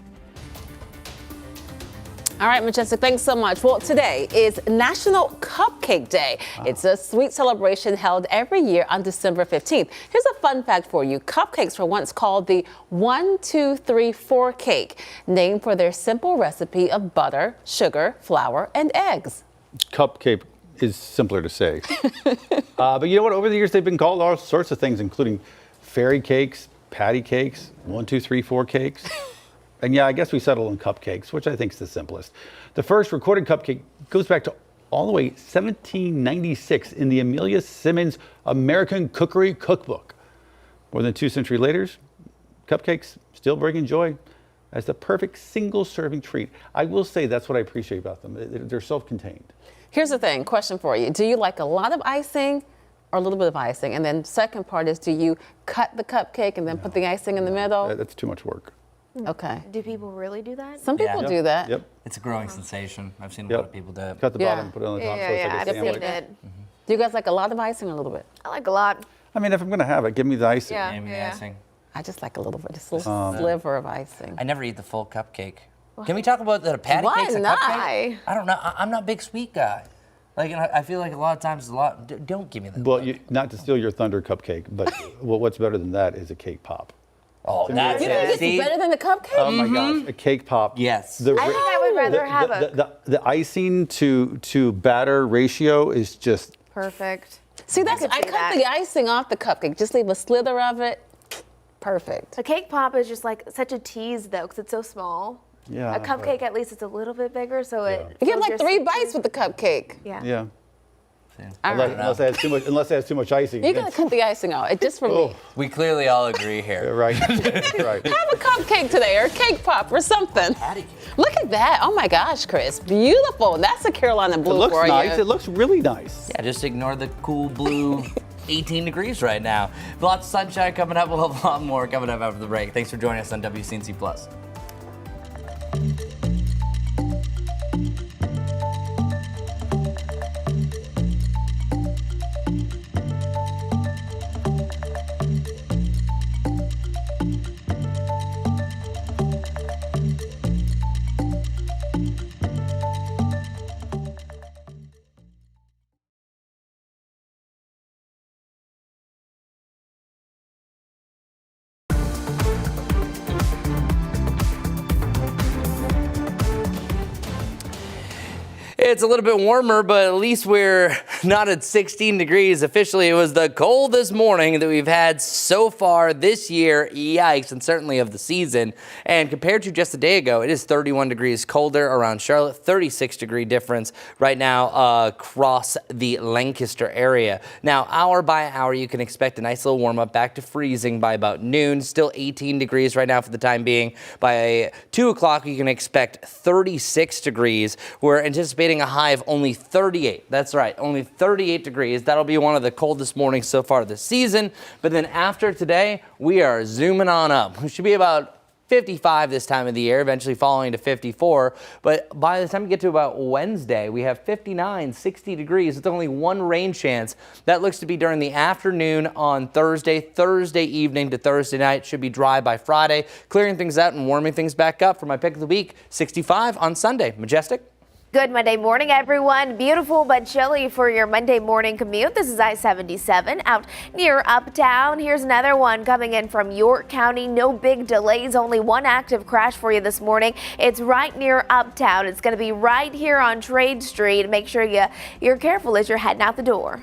All right, Majestic, thanks so much. Well, today is National Cupcake Day. It's a sweet celebration held every year on December 15th. Here's a fun fact for you. Cupcakes were once called the 1, 2, 3, 4 cake, named for their simple recipe of butter, sugar, flour, and eggs. Cupcake is simpler to say. But you know what? Over the years, they've been called all sorts of things, including fairy cakes, patty cakes, 1, 2, 3, 4 cakes. And yeah, I guess we settled on cupcakes, which I think is the simplest. The first recorded cupcake goes back to all the way 1796 in the Amelia Simmons American Cookery Cookbook. More than 2 centuries later, cupcakes still bringing joy as the perfect single-serving treat. I will say that's what I appreciate about them. They're self-contained. Here's the thing, question for you. Do you like a lot of icing or a little bit of icing? And then second part is, do you cut the cupcake and then put the icing in the middle? That's too much work. Okay. Do people really do that? Some people Yeah. do that. Yep. It's a growing sensation. I've seen a lot of people do it. Cut the Yeah. bottom, put it on the top, Yeah, so it's yeah, like a I've sandwich. seen it. Do you guys like a lot of icing or a little bit? I like a lot. I mean, if I'm gonna have it, give me the icing. Yeah, Maybe yeah. icing. I just like a little bit, just a little sliver of icing. I never eat the full cupcake. Can we talk about that a patty Why cake's a not? cupcake? I don't know. I'm not a big sweet guy. Like, and I feel like a lot of times, don't give me that. Well, not to steal your thunder, cupcake, but what's better than that is a cake pop. Oh, that's You think See? it's better than the cupcake? Oh my gosh, a cake pop. Yes. The, I think I would rather have the icing to batter ratio is just perfect. See, I could see cut that. the icing off the cupcake. Just leave a slither of it. Perfect. A cake pop is just like such a tease though, because it's so small. Yeah. A cupcake, at least it's a little bit bigger, so it. You get fills like your 3 sweet bites tooth. with the cupcake. Yeah. yeah. All right. Unless it has too much icing. You gotta cut the icing out. It's just for me. We clearly all agree here. Right. Right. Have a cupcake today or a cake pop or something. Patty cake. Look at that. Oh my gosh, Chris. Beautiful. That's a Carolina It blue looks for nice. you. It looks really nice. Yeah, just ignore the cool blue 18 degrees right now. Lots of sunshine coming up. We'll have a lot more coming up after the break. Thanks for joining us on WCNC Plus. It's a little bit warmer, but at least we're not at 16 degrees. Officially, it was the coldest morning that we've had so far this year. Yikes, and certainly of the season. And compared to just a day ago, it is 31 degrees colder around Charlotte, 36 degree difference right now across the Lancaster area. Now, hour by hour, you can expect a nice little warm up back to freezing by about noon. Still 18 degrees right now for the time being. By 2 o'clock, you can expect 36 degrees. We're anticipating a high of only 38. That's right, only 38 degrees. That'll be one of the coldest mornings so far this season. But then after today, we are zooming on up. We should be about 55 this time of the year, eventually falling to 54. But by the time we get to about Wednesday, we have 59, 60 degrees with only one rain chance. That looks to be during the afternoon on Thursday. Thursday evening to Thursday night should be dry by Friday, clearing things out and warming things back up. For my pick of the week, 65 on Sunday. Majestic? Good Monday morning, everyone. Beautiful but chilly for your Monday morning commute. This is I-77 out near Uptown. Here's another one coming in from York County. No big delays, only one active crash for you this morning. It's right near Uptown. It's going to be right here on Trade Street. Make sure you're careful as you're heading out the door.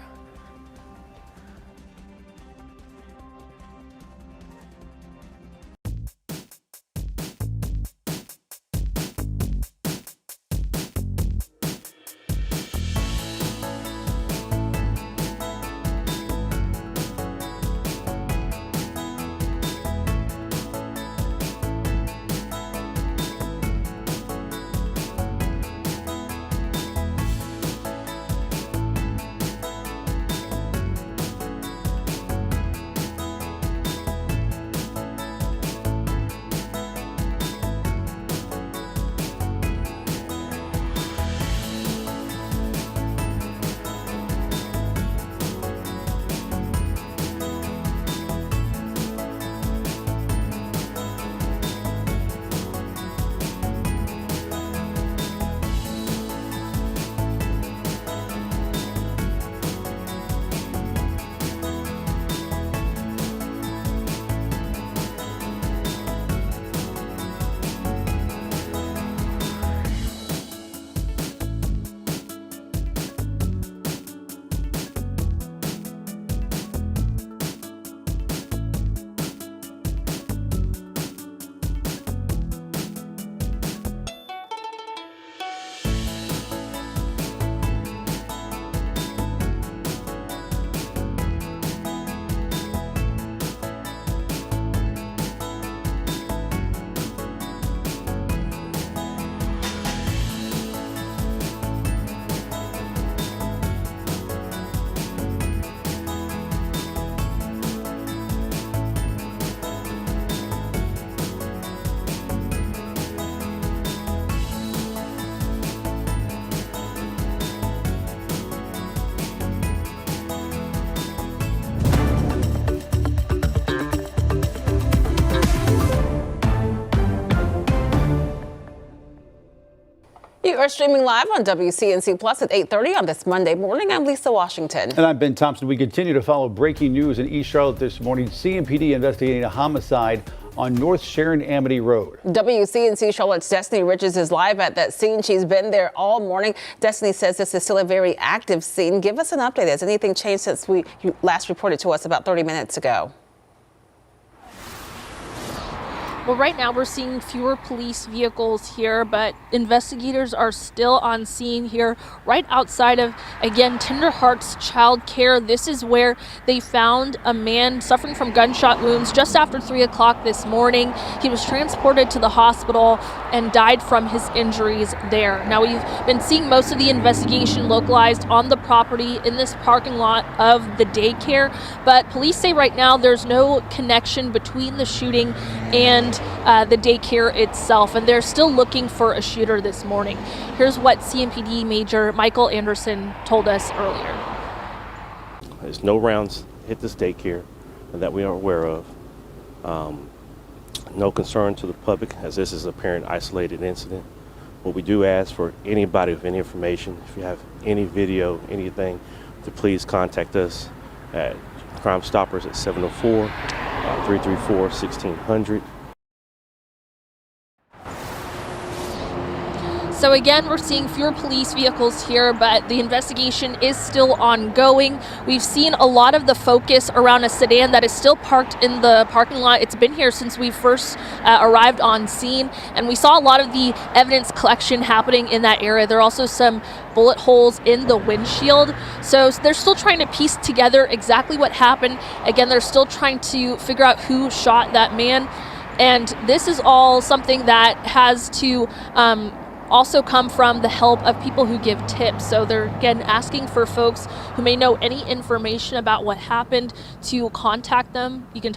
You are streaming live on WCNC Plus at 8:30 on this Monday morning. I'm Lisa Washington. And I'm Ben Thompson. We continue to follow breaking news in East Charlotte this morning. CMPD investigating a homicide on North Sharon Amity Road. WCNC Charlotte's Destiny Riches is live at that scene. She's been there all morning. Destiny says this is still a very active scene. Give us an update. Has anything changed since you last reported to us about 30 minutes ago? Well, right now we're seeing fewer police vehicles here, but investigators are still on scene here right outside of, again, Tender Hearts Child Care. This is where they found a man suffering from gunshot wounds just after 3 o'clock this morning. He was transported to the hospital and died from his injuries there. Now, we've been seeing most of the investigation localized on the property in this parking lot of the daycare, but police say right now there's no connection between the shooting and the daycare itself, and they're still looking for a shooter this morning. Here's what CMPD Major Michael Anderson told us earlier. There's no rounds hit this daycare that we are aware of. No concern to the public, as this is a parent isolated incident. What we do ask for anybody with any information, if you have any video, anything, to please contact us at Crime Stoppers at 704-334-1600. So again, we're seeing fewer police vehicles here, but the investigation is still ongoing. We've seen a lot of the focus around a sedan that is still parked in the parking lot. It's been here since we first arrived on scene, and we saw a lot of the evidence collection happening in that area. There are also some bullet holes in the windshield. So they're still trying to piece together exactly what happened. Again, they're still trying to figure out who shot that man. And this is all something that has to also come from the help of people who give tips. So they're again asking for folks who may know any information about what happened to contact them. You can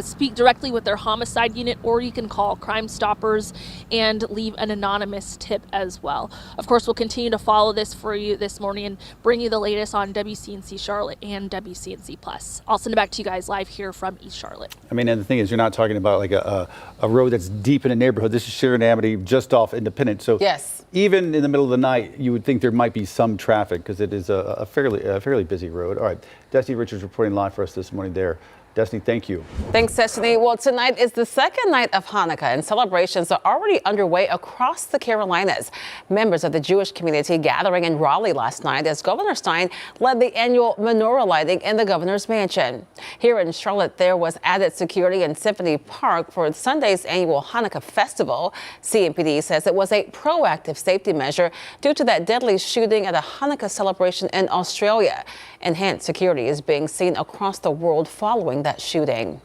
speak directly with their homicide unit, or you can call Crime Stoppers and leave an anonymous tip as well. Of course, we'll continue to follow this for you this morning and bring you the latest on WCNC Charlotte and WCNC Plus. I'll send it back to you guys live here from East Charlotte. I mean, and the thing is, you're not talking about like a road that's deep in a neighborhood. This is Sharon Amity, just off Independence. So yes, even in the middle of the night, you would think there might be some traffic because it is a fairly busy road. All right, Destiny Richards reporting live for us this morning there. Destiny, thank you. Thanks, Destiny. Well, tonight is the second night of Hanukkah, and celebrations are already underway across the Carolinas. Members of the Jewish community gathering in Raleigh last night as Governor Stein led the annual menorah lighting in the governor's mansion. Here in Charlotte, there was added security in Symphony Park for Sunday's annual Hanukkah festival. CMPD says it was a proactive safety measure due to that deadly shooting at a Hanukkah celebration in Australia. Enhanced security is being seen across the world following that shooting.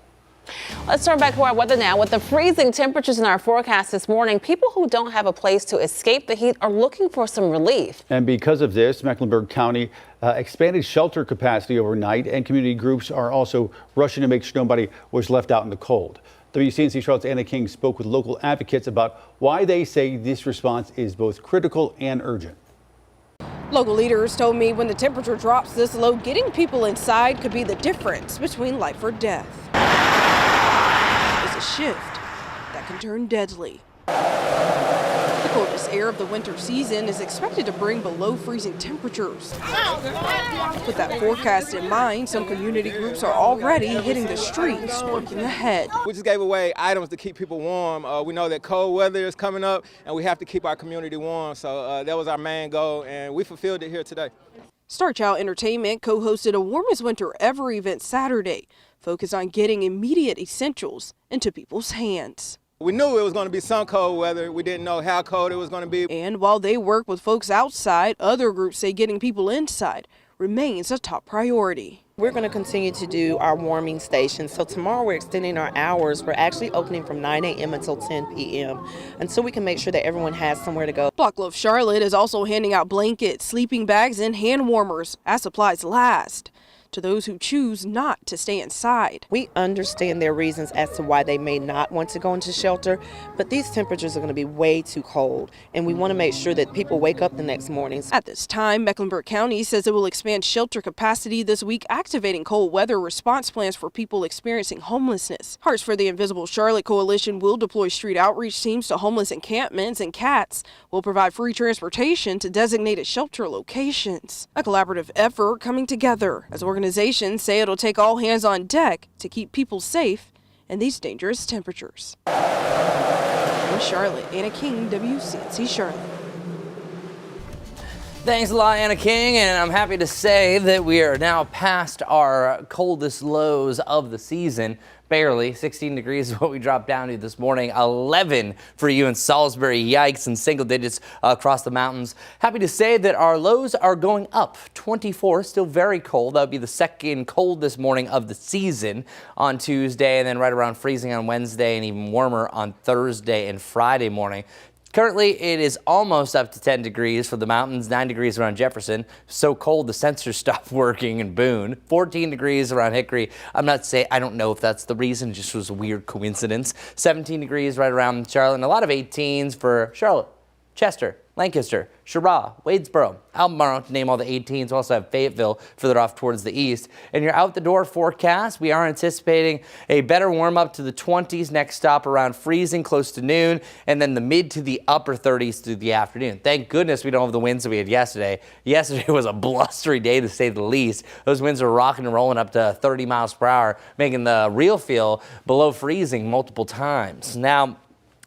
Let's turn back to our weather now. With the freezing temperatures in our forecast this morning, people who don't have a place to escape the heat are looking for some relief. And because of this, Mecklenburg County expanded shelter capacity overnight, and community groups are also rushing to make sure nobody was left out in the cold. WCNC Charlotte's Anna King spoke with local advocates about why they say this response is both critical and urgent. Local leaders told me when the temperature drops this low, getting people inside could be the difference between life or death. It's a shift that can turn deadly. The coldest air of the winter season is expected to bring below freezing temperatures. With that forecast in mind, some community groups are already hitting the streets working ahead. We just gave away items to keep people warm. We know that cold weather is coming up and we have to keep our community warm. So that was our main goal, and we fulfilled it here today. Star Child Entertainment co-hosted a warmest winter ever event Saturday, focused on getting immediate essentials into people's hands. We knew it was going to be some cold weather. We didn't know how cold it was going to be. And while they work with folks outside, other groups say getting people inside remains a top priority. We're going to continue to do our warming stations. So tomorrow we're extending our hours. We're actually opening from 9 a.m. until 10 p.m. until we can make sure that everyone has somewhere to go. Black Love Charlotte is also handing out blankets, sleeping bags, and hand warmers as supplies last. to those who choose not to stay inside. We understand their reasons as to why they may not want to go into shelter, but these temperatures are going to be way too cold, and we want to make sure that people wake up the next morning. At this time, Mecklenburg County says it will expand shelter capacity this week, activating cold weather response plans for people experiencing homelessness. Hearts for the Invisible Charlotte Coalition will deploy street outreach teams to homeless encampments, and CATS will provide free transportation to designated shelter locations. A collaborative effort coming together as organizations say it'll take all hands on deck to keep people safe in these dangerous temperatures. In Charlotte, Anna King, WCNC Charlotte. Thanks a lot, Anna King, and I'm happy to say that we are now past our coldest lows of the season. Barely. 16 degrees is what we dropped down to this morning. 11 for you in Salisbury. Yikes, in single digits across the mountains. Happy to say that our lows are going up. 24, still very cold. That would be the second coldest morning of the season on Tuesday, and then right around freezing on Wednesday, and even warmer on Thursday and Friday morning. Currently, it is almost up to 10 degrees for the mountains, 9 degrees around Jefferson. So cold, the sensors stopped working in Boone. 14 degrees around Hickory. I don't know if that's the reason, it just was a weird coincidence. 17 degrees right around Charlotte, and a lot of 18s for Charlotte, Chester, Lancaster, Cheraw, Wadesboro, Albemarle, to name all the 18s. We also have Fayetteville further off towards the east. And your out the door forecast, we are anticipating a better warm up to the 20s. Next stop around freezing close to noon, and then the mid to the upper 30s through the afternoon. Thank goodness we don't have the winds that we had yesterday. Yesterday was a blustery day to say the least. Those winds were rocking and rolling up to 30 miles per hour, making the real feel below freezing multiple times. Now,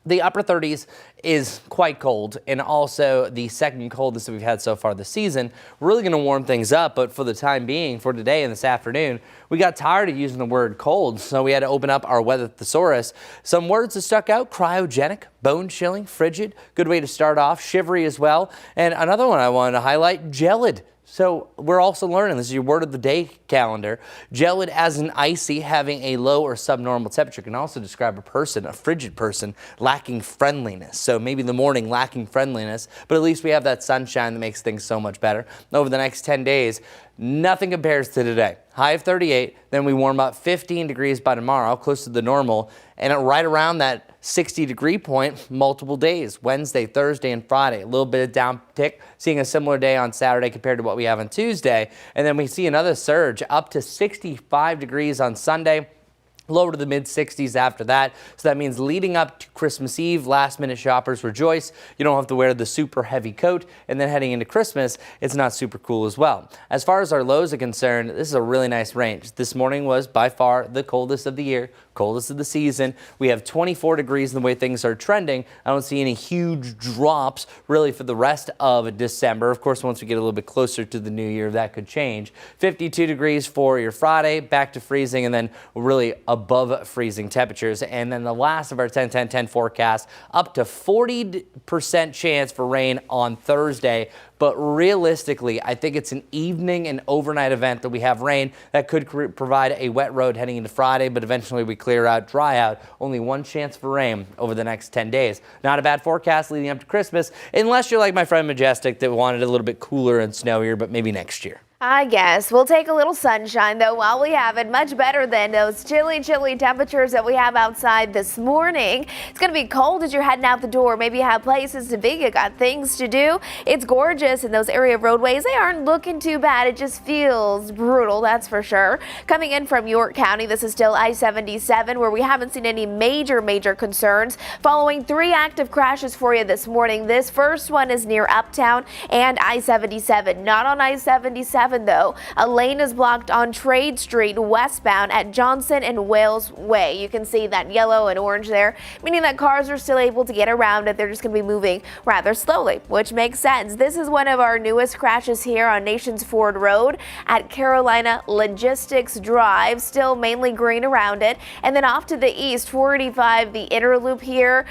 the upper 30s is quite cold, and also the second coldest that we've had so far this season. We're really going to warm things up, but for the time being, for today and this afternoon, we got tired of using the word cold, so we had to open up our weather thesaurus. Some words that stuck out: cryogenic, bone-chilling, frigid, good way to start off, shivery as well, and another one I wanted to highlight, gelid. So we're also learning, this is your word of the day calendar. Gelid as in icy, having a low or subnormal temperature, can also describe a person, a frigid person, lacking friendliness. So maybe the morning lacking friendliness, but at least we have that sunshine that makes things so much better. Over the next 10 days, nothing compares to today. High of 38, then we warm up 15 degrees by tomorrow, close to the normal, and right around that 60-degree point multiple days, Wednesday, Thursday, and Friday. A little bit of downtick, seeing a similar day on Saturday compared to what we have on Tuesday. And then we see another surge up to 65 degrees on Sunday. Lower to the mid-60s after that. So that means leading up to Christmas Eve, last-minute shoppers rejoice. You don't have to wear the super heavy coat. And then heading into Christmas, it's not super cool as well. As far as our lows are concerned, this is a really nice range. This morning was by far the coldest of the year, coldest of the season. We have 24 degrees in the way things are trending. I don't see any huge drops really for the rest of December. Of course, once we get a little bit closer to the new year, that could change. 52 degrees for your Friday, back to freezing, and then really above freezing temperatures. And then the last of our 10-10-10 forecast, up to 40% chance for rain on Thursday. But realistically, I think it's an evening and overnight event that we have rain that could provide a wet road heading into Friday, but eventually we clear out, dry out. Only one chance for rain over the next 10 days. Not a bad forecast leading up to Christmas, unless you're like my friend Majestic that wanted a little bit cooler and snowier, but maybe next year. I guess we'll take a little sunshine though while we have it. Much better than those chilly temperatures that we have outside this morning. It's going to be cold as you're heading out the door. Maybe you have places to be, you got things to do. It's gorgeous, and those area roadways, they aren't looking too bad. It just feels brutal, that's for sure. Coming in from York County, this is still I-77, where we haven't seen any major concerns. Following 3 active crashes for you this morning. This first one is near Uptown and I-77, not on I-77. Though a lane is blocked on Trade Street westbound at Johnson and Wales Way. You can see that yellow and orange there, meaning that cars are still able to get around it. They're just going to be moving rather slowly, which makes sense. This is one of our newest crashes here on Nations Ford Road at Carolina Logistics Drive, still mainly green around it. And then off to the east, 485, the inner loop here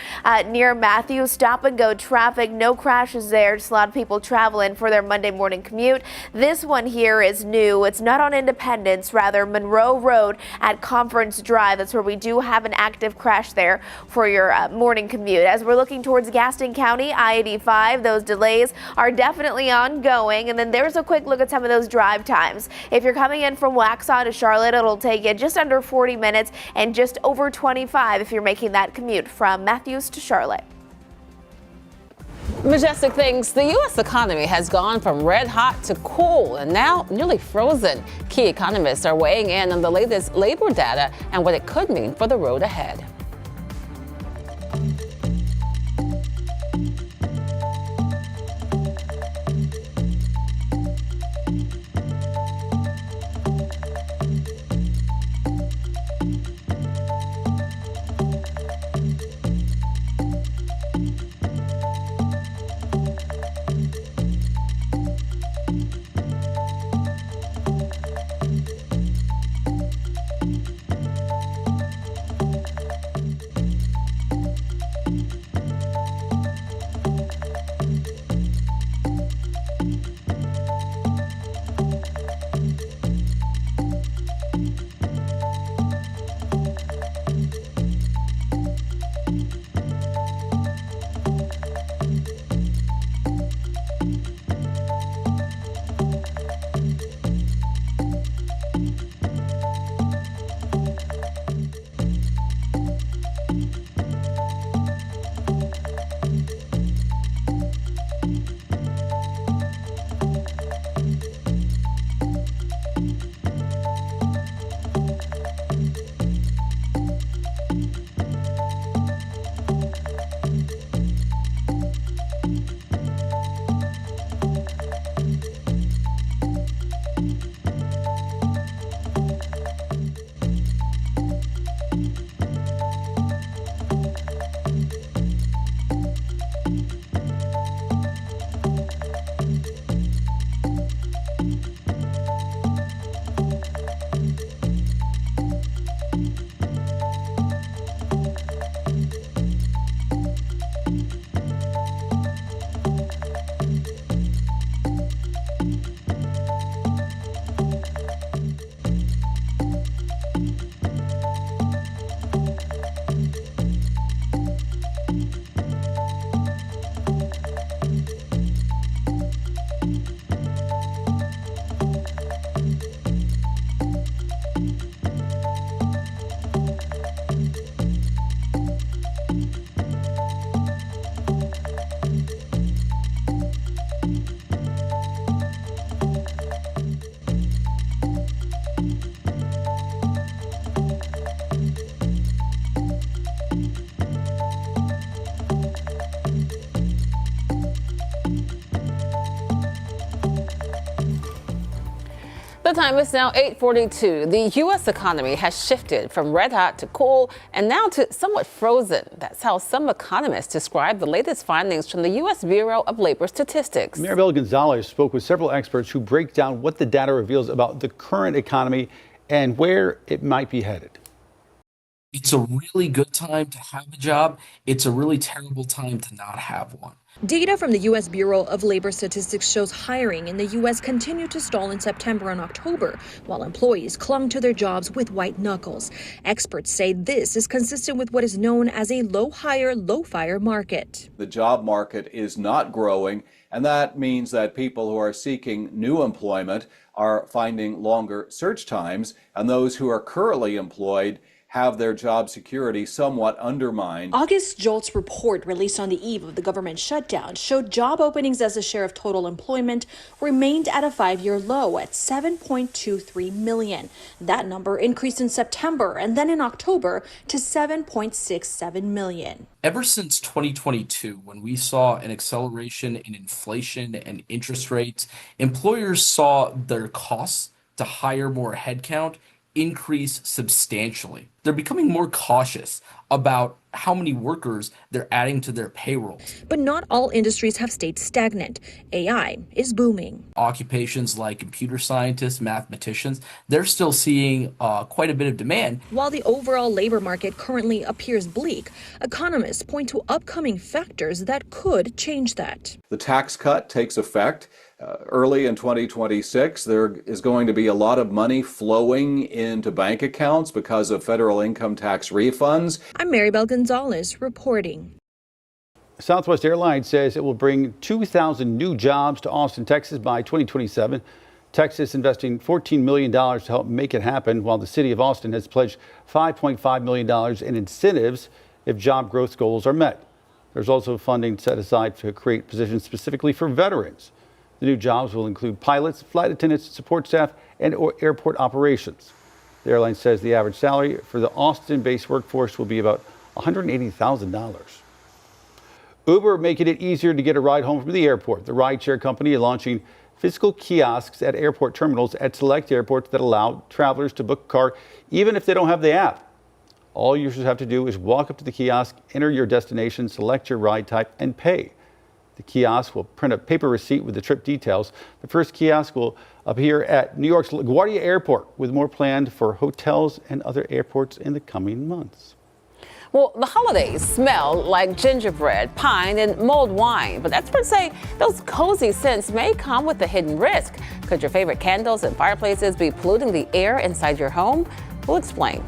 near Matthews, stop and go traffic. No crashes there, just a lot of people traveling for their Monday morning commute. This one here is new. It's not on Independence, rather Monroe Road at Conference Drive. That's where we do have an active crash there for your morning commute. As we're looking towards Gaston County, I-85, those delays are definitely ongoing. And then there's a quick look at some of those drive times. If you're coming in from Waxhaw to Charlotte, it'll take you just under 40 minutes and just over 25 if you're making that commute from Matthews to Charlotte. Majestic things. The U.S. economy has gone from red hot to cool and now nearly frozen. Key economists are weighing in on the latest labor data and what it could mean for the road ahead. The time is now 8:42. The U.S. economy has shifted from red hot to cool and now to somewhat frozen. That's how some economists describe the latest findings from the U.S. Bureau of Labor Statistics. Maribel Gonzalez spoke with several experts who break down what the data reveals about the current economy and where it might be headed. It's a really good time to have a job. It's a really terrible time to not have one. Data from the U.S. Bureau of Labor Statistics shows hiring in the U.S. continued to stall in September and October, while employees clung to their jobs with white knuckles. Experts say this is consistent with what is known as a low-hire, low-fire market. The job market is not growing, and that means that people who are seeking new employment are finding longer search times, and those who are currently employed have their job security somewhat undermined. August JOLTS report released on the eve of the government shutdown showed job openings as a share of total employment remained at a 5-year low at 7.23 million. That number increased in September and then in October to 7.67 million. Ever since 2022, when we saw an acceleration in inflation and interest rates, employers saw their costs to hire more headcount increase substantially. They're becoming more cautious about how many workers they're adding to their payrolls. But not all industries have stayed stagnant. AI is booming. Occupations like computer scientists, mathematicians, they're still seeing quite a bit of demand. While the overall labor market currently appears bleak, economists point to upcoming factors that could change that. The tax cut takes effect early in 2026, there is going to be a lot of money flowing into bank accounts because of federal income tax refunds. I'm Maribel Gonzalez reporting. Southwest Airlines says it will bring 2,000 new jobs to Austin, Texas by 2027. Texas investing $14 million to help make it happen, while the city of Austin has pledged $5.5 million in incentives if job growth goals are met. There's also funding set aside to create positions specifically for veterans. The new jobs will include pilots, flight attendants, support staff, and airport operations. The airline says the average salary for the Austin-based workforce will be about $180,000. Uber making it easier to get a ride home from the airport. The rideshare company is launching physical kiosks at airport terminals at select airports that allow travelers to book a car even if they don't have the app. All users have to do is walk up to the kiosk, enter your destination, select your ride type, and pay. The kiosk will print a paper receipt with the trip details. The first kiosk will appear at New York's LaGuardia Airport, with more planned for hotels and other airports in the coming months. Well, the holidays smell like gingerbread, pine, and mulled wine, but experts say those cozy scents may come with a hidden risk. Could your favorite candles and fireplaces be polluting the air inside your home? We'll explain.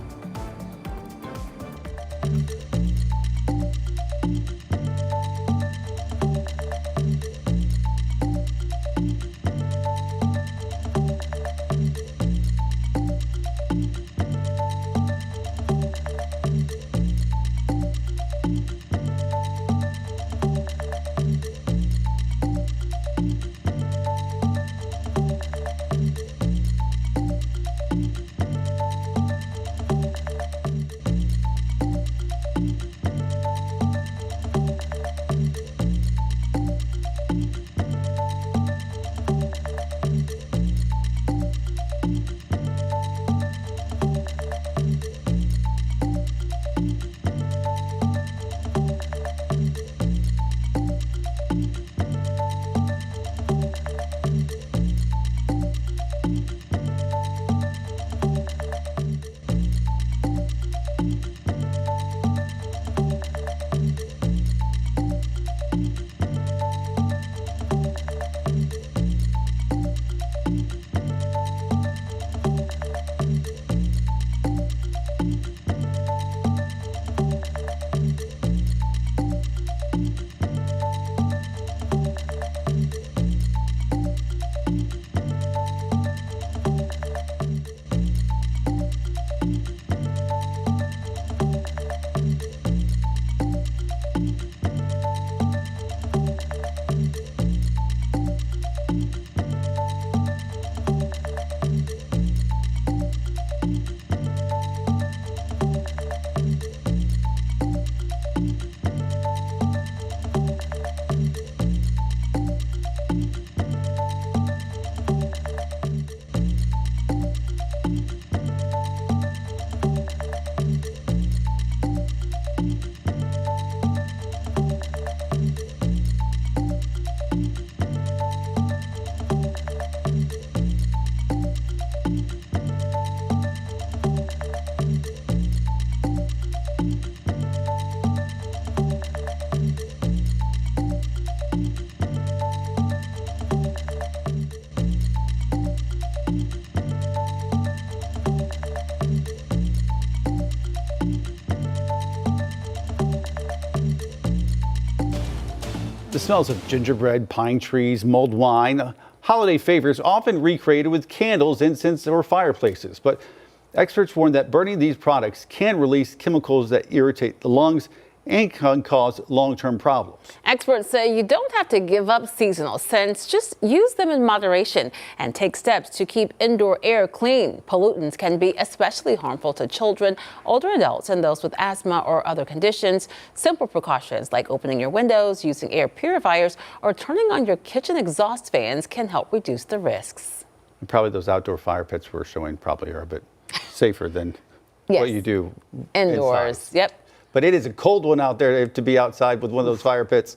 The smells of gingerbread, pine trees, mulled wine, holiday favorites often recreated with candles, incense, or fireplaces. But experts warn that burning these products can release chemicals that irritate the lungs and can cause long-term problems. Experts say you don't have to give up seasonal scents, just use them in moderation and take steps to keep indoor air clean. Pollutants can be especially harmful to children, older adults, and those with asthma or other conditions. Simple precautions like opening your windows, using air purifiers, or turning on your kitchen exhaust fans can help reduce the risks. And probably those outdoor fire pits we're showing probably are a bit safer than what you do indoors. Inside. Yep. But it is a cold one out there to be outside with one of those fire pits.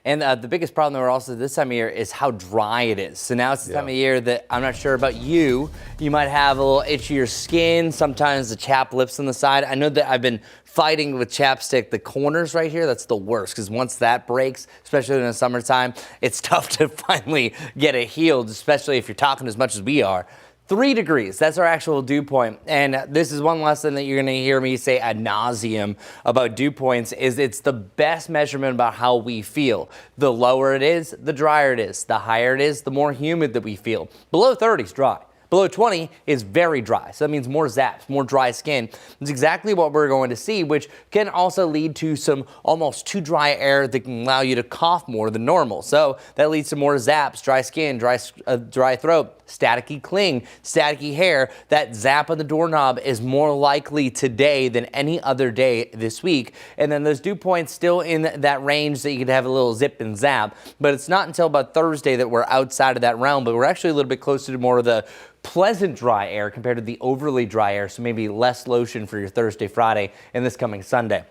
And the biggest problem that we're also this time of year is how dry it is. So now it's the time of year that I'm not sure about you. You might have a little itchier skin, sometimes the chapped lips on the side. I know that I've been fighting with chapstick, the corners right here, that's the worst, because once that breaks, especially in the summertime, it's tough to finally get it healed, especially if you're talking as much as we are. 3 degrees, that's our actual dew point. And this is one lesson that you're gonna hear me say ad nauseum about dew points, is it's the best measurement about how we feel. The lower it is, the drier it is. The higher it is, the more humid that we feel. Below 30 is dry. Below 20 is very dry, so that means more zaps, more dry skin. That's exactly what we're going to see, which can also lead to some almost too dry air that can allow you to cough more than normal. So that leads to more zaps, dry skin, dry throat, staticky cling, staticky hair. That zap on the doorknob is more likely today than any other day this week. And then those dew points still in that range that you could have a little zip and zap, but it's not until about Thursday that we're outside of that realm, but we're actually a little bit closer to more of the pleasant dry air compared to the overly dry air, so maybe less lotion for your Thursday, Friday, and this coming Sunday.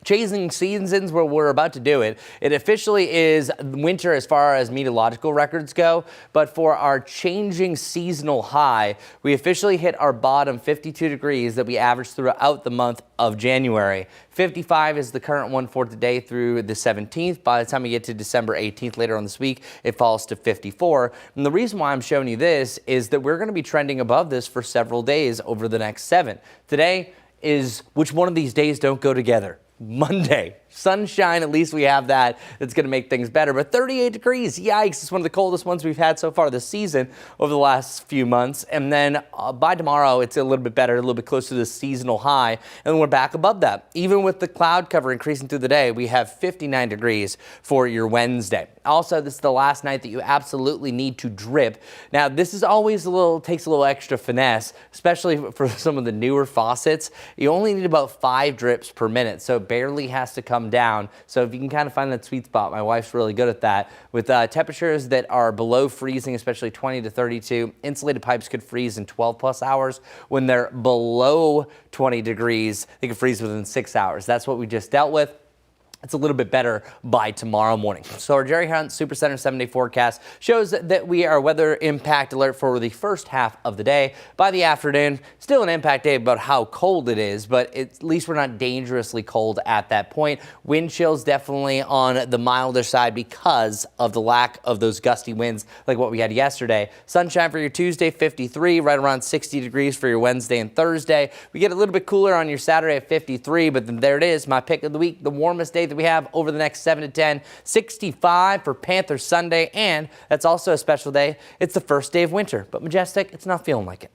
Changing seasons where we're about to do it. It officially is winter as far as meteorological records go, but for our changing seasonal high, we officially hit our bottom 52 degrees that we averaged throughout the month of January. 55 is the current one for today through the 17th. By the time we get to December 18th later on this week, it falls to 54. And the reason why I'm showing you this is that we're going to be trending above this for several days over the next 7. Today is, which one of these days don't go together? Monday. Sunshine, at least we have that. That's going to make things better. But 38 degrees, yikes. It's one of the coldest ones we've had so far this season over the last few months. And then by tomorrow, it's a little bit better, a little bit closer to the seasonal high. And then we're back above that. Even with the cloud cover increasing through the day, we have 59 degrees for your Wednesday. Also, this is the last night that you absolutely need to drip. Now, this is always takes a little extra finesse, especially for some of the newer faucets. You only need about 5 drips per minute, so it barely has to come down. So if you can kind of find that sweet spot, my wife's really good at that. With temperatures that are below freezing, especially 20 to 32, insulated pipes could freeze in 12 plus hours. When they're below 20 degrees, they can freeze within 6 hours. That's what we just dealt with. It's a little bit better by tomorrow morning. So our Jerry Hunt Supercenter 7-day forecast shows that we are weather impact alert for the first half of the day. By the afternoon, still an impact day about how cold it is, but at least we're not dangerously cold at that point. Wind chills definitely on the milder side because of the lack of those gusty winds like what we had yesterday. Sunshine for your Tuesday, 53, right around 60 degrees for your Wednesday and Thursday. We get a little bit cooler on your Saturday at 53, but then there it is, my pick of the week, the warmest day that we have over the next 7 to 10, 65 for Panther Sunday, and that's also a special day. It's the first day of winter, but Majestic, it's not feeling like it.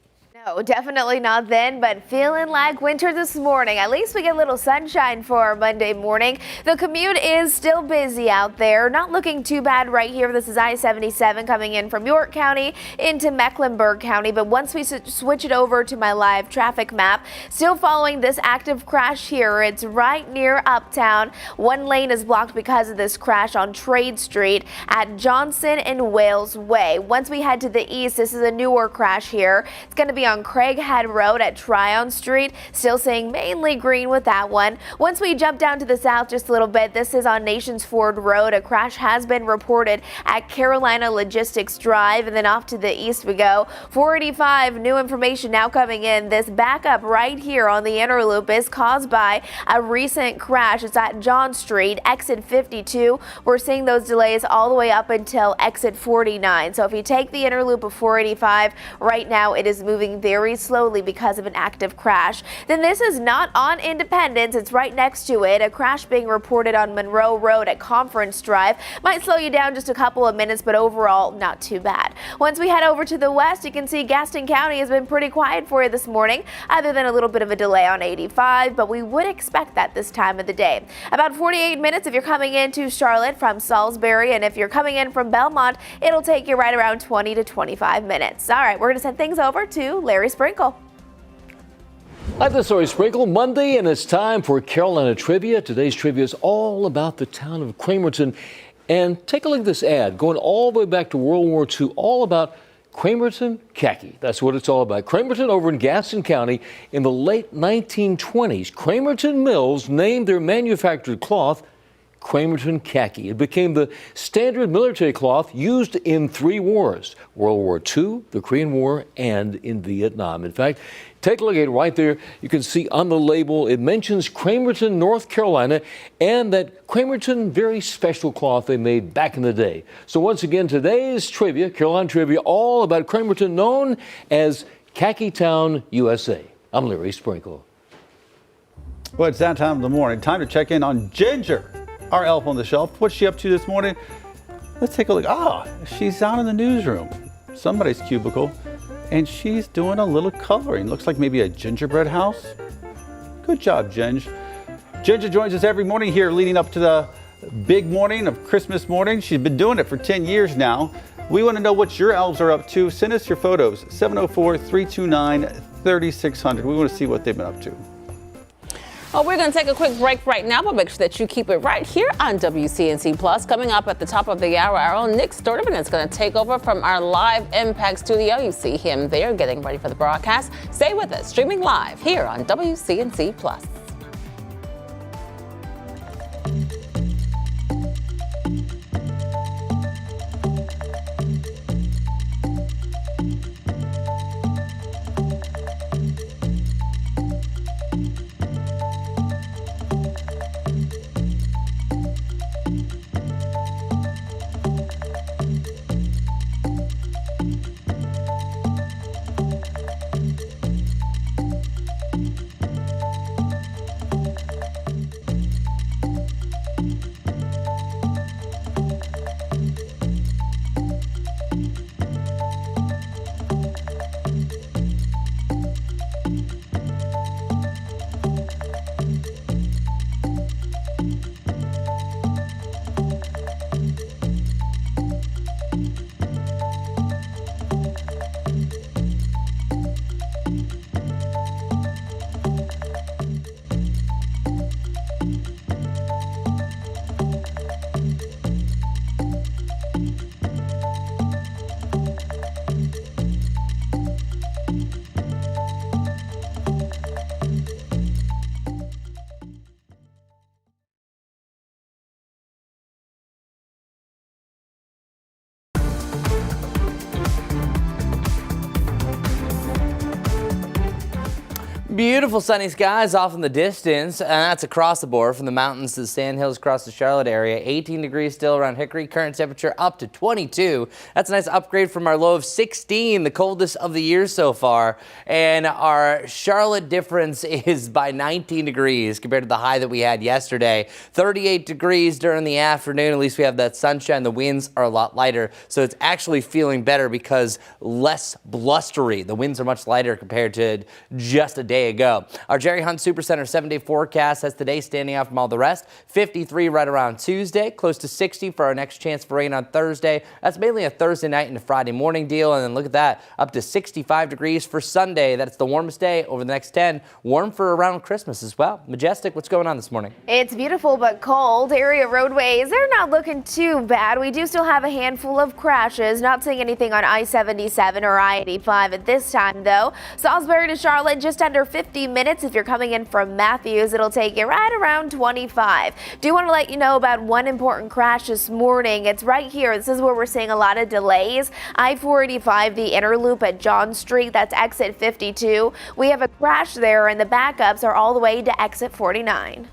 No, definitely not then, but feeling like winter this morning. At least we get a little sunshine for Monday morning. The commute is still busy out there. Not looking too bad right here. This is I-77 coming in from York County into Mecklenburg County. But once we switch it over to my live traffic map, still following this active crash here. It's right near Uptown. One lane is blocked because of this crash on Trade Street at Johnson and Wales Way. Once we head to the east, this is a newer crash here. It's going to be on Craighead Road at Tryon Street. Still seeing mainly green with that one. Once we jump down to the south just a little bit, this is on Nations Ford Road. A crash has been reported at Carolina Logistics Drive, and then off to the east we go. 485, new information now coming in. This backup right here on the inner loop is caused by a recent crash. It's at John Street, exit 52. We're seeing those delays all the way up until exit 49. So if you take the inner loop of 485, right now it is moving very slowly because of an active crash. Then this is not on Independence. It's right next to it. A crash being reported on Monroe Road at Conference Drive. Might slow you down just a couple of minutes, but overall not too bad. Once we head over to the west, you can see Gaston County has been pretty quiet for you this morning, other than a little bit of a delay on 85, but we would expect that this time of the day. About 48 minutes if you're coming into Charlotte from Salisbury, and if you're coming in from Belmont, it'll take you right around 20 to 25 minutes. All right, we're going to send things over to Larry Sprinkle. Hi, this is Larry Sprinkle. Monday, and it's time for Carolina Trivia. Today's trivia is all about the town of Cramerton. And take a look at this ad, going all the way back to World War II, all about Cramerton khaki. That's what it's all about. Cramerton over in Gaston County in the late 1920s. Cramerton Mills named their manufactured cloth Cramerton khaki. It became the standard military cloth used in 3 wars: World War II, the Korean War, and in Vietnam. In fact, take a look at it right there. You can see on the label, it mentions Cramerton, North Carolina, and that Cramerton very special cloth they made back in the day. So once again, today's trivia, Carolina trivia, all about Cramerton, known as Khaki Town, USA. I'm Larry Sprinkle. Well, it's that time of the morning. Time to check in on Ginger, our elf on the shelf. What's she up to this morning? Let's take a look. She's out in the newsroom, somebody's cubicle, and she's doing a little coloring. Looks like maybe a gingerbread house. Good job, Ginger. Ginger joins us every morning here leading up to the big morning of Christmas morning. She's been doing it for 10 years now. We want to know what your elves are up to. Send us your photos, 704-329-3600. We want to see what they've been up to. Well, we're going to take a quick break right now, but make sure that you keep it right here on WCNC Plus. Coming up at the top of the hour, our own Nick Sturtevant is going to take over from our live Impact studio. You see him there getting ready for the broadcast. Stay with us, streaming live here on WCNC Plus. Beautiful sunny skies off in the distance, and that's across the board from the mountains to the sandhills across the Charlotte area. 18 degrees still around Hickory, current temperature up to 22. That's a nice upgrade from our low of 16, the coldest of the year so far. And our Charlotte difference is by 19 degrees compared to the high that we had yesterday. 38 degrees during the afternoon. At least we have that sunshine. The winds are a lot lighter, so it's actually feeling better because less blustery. The winds are much lighter compared to just a day ago. Our Jerry Hunt Supercenter 7-day forecast has today standing out from all the rest. 53 right around Tuesday, close to 60 for our next chance for rain on Thursday. That's mainly a Thursday night and a Friday morning deal. And then look at that, up to 65 degrees for Sunday. That's the warmest day over the next 10. Warm for around Christmas as well. Majestic, what's going on this morning? It's beautiful but cold. Area roadways, they're not looking too bad. We do still have a handful of crashes. Not seeing anything on I-77 or I-85 at this time, though. Salisbury to Charlotte, just under 50 minutes. If you're coming in from Matthews, it'll take you right around 25. Do want to let you know about one important crash this morning. It's right here. This is where we're seeing a lot of delays. I-485, the inner loop at John Street, that's exit 52. We have a crash there, and the backups are all the way to exit 49.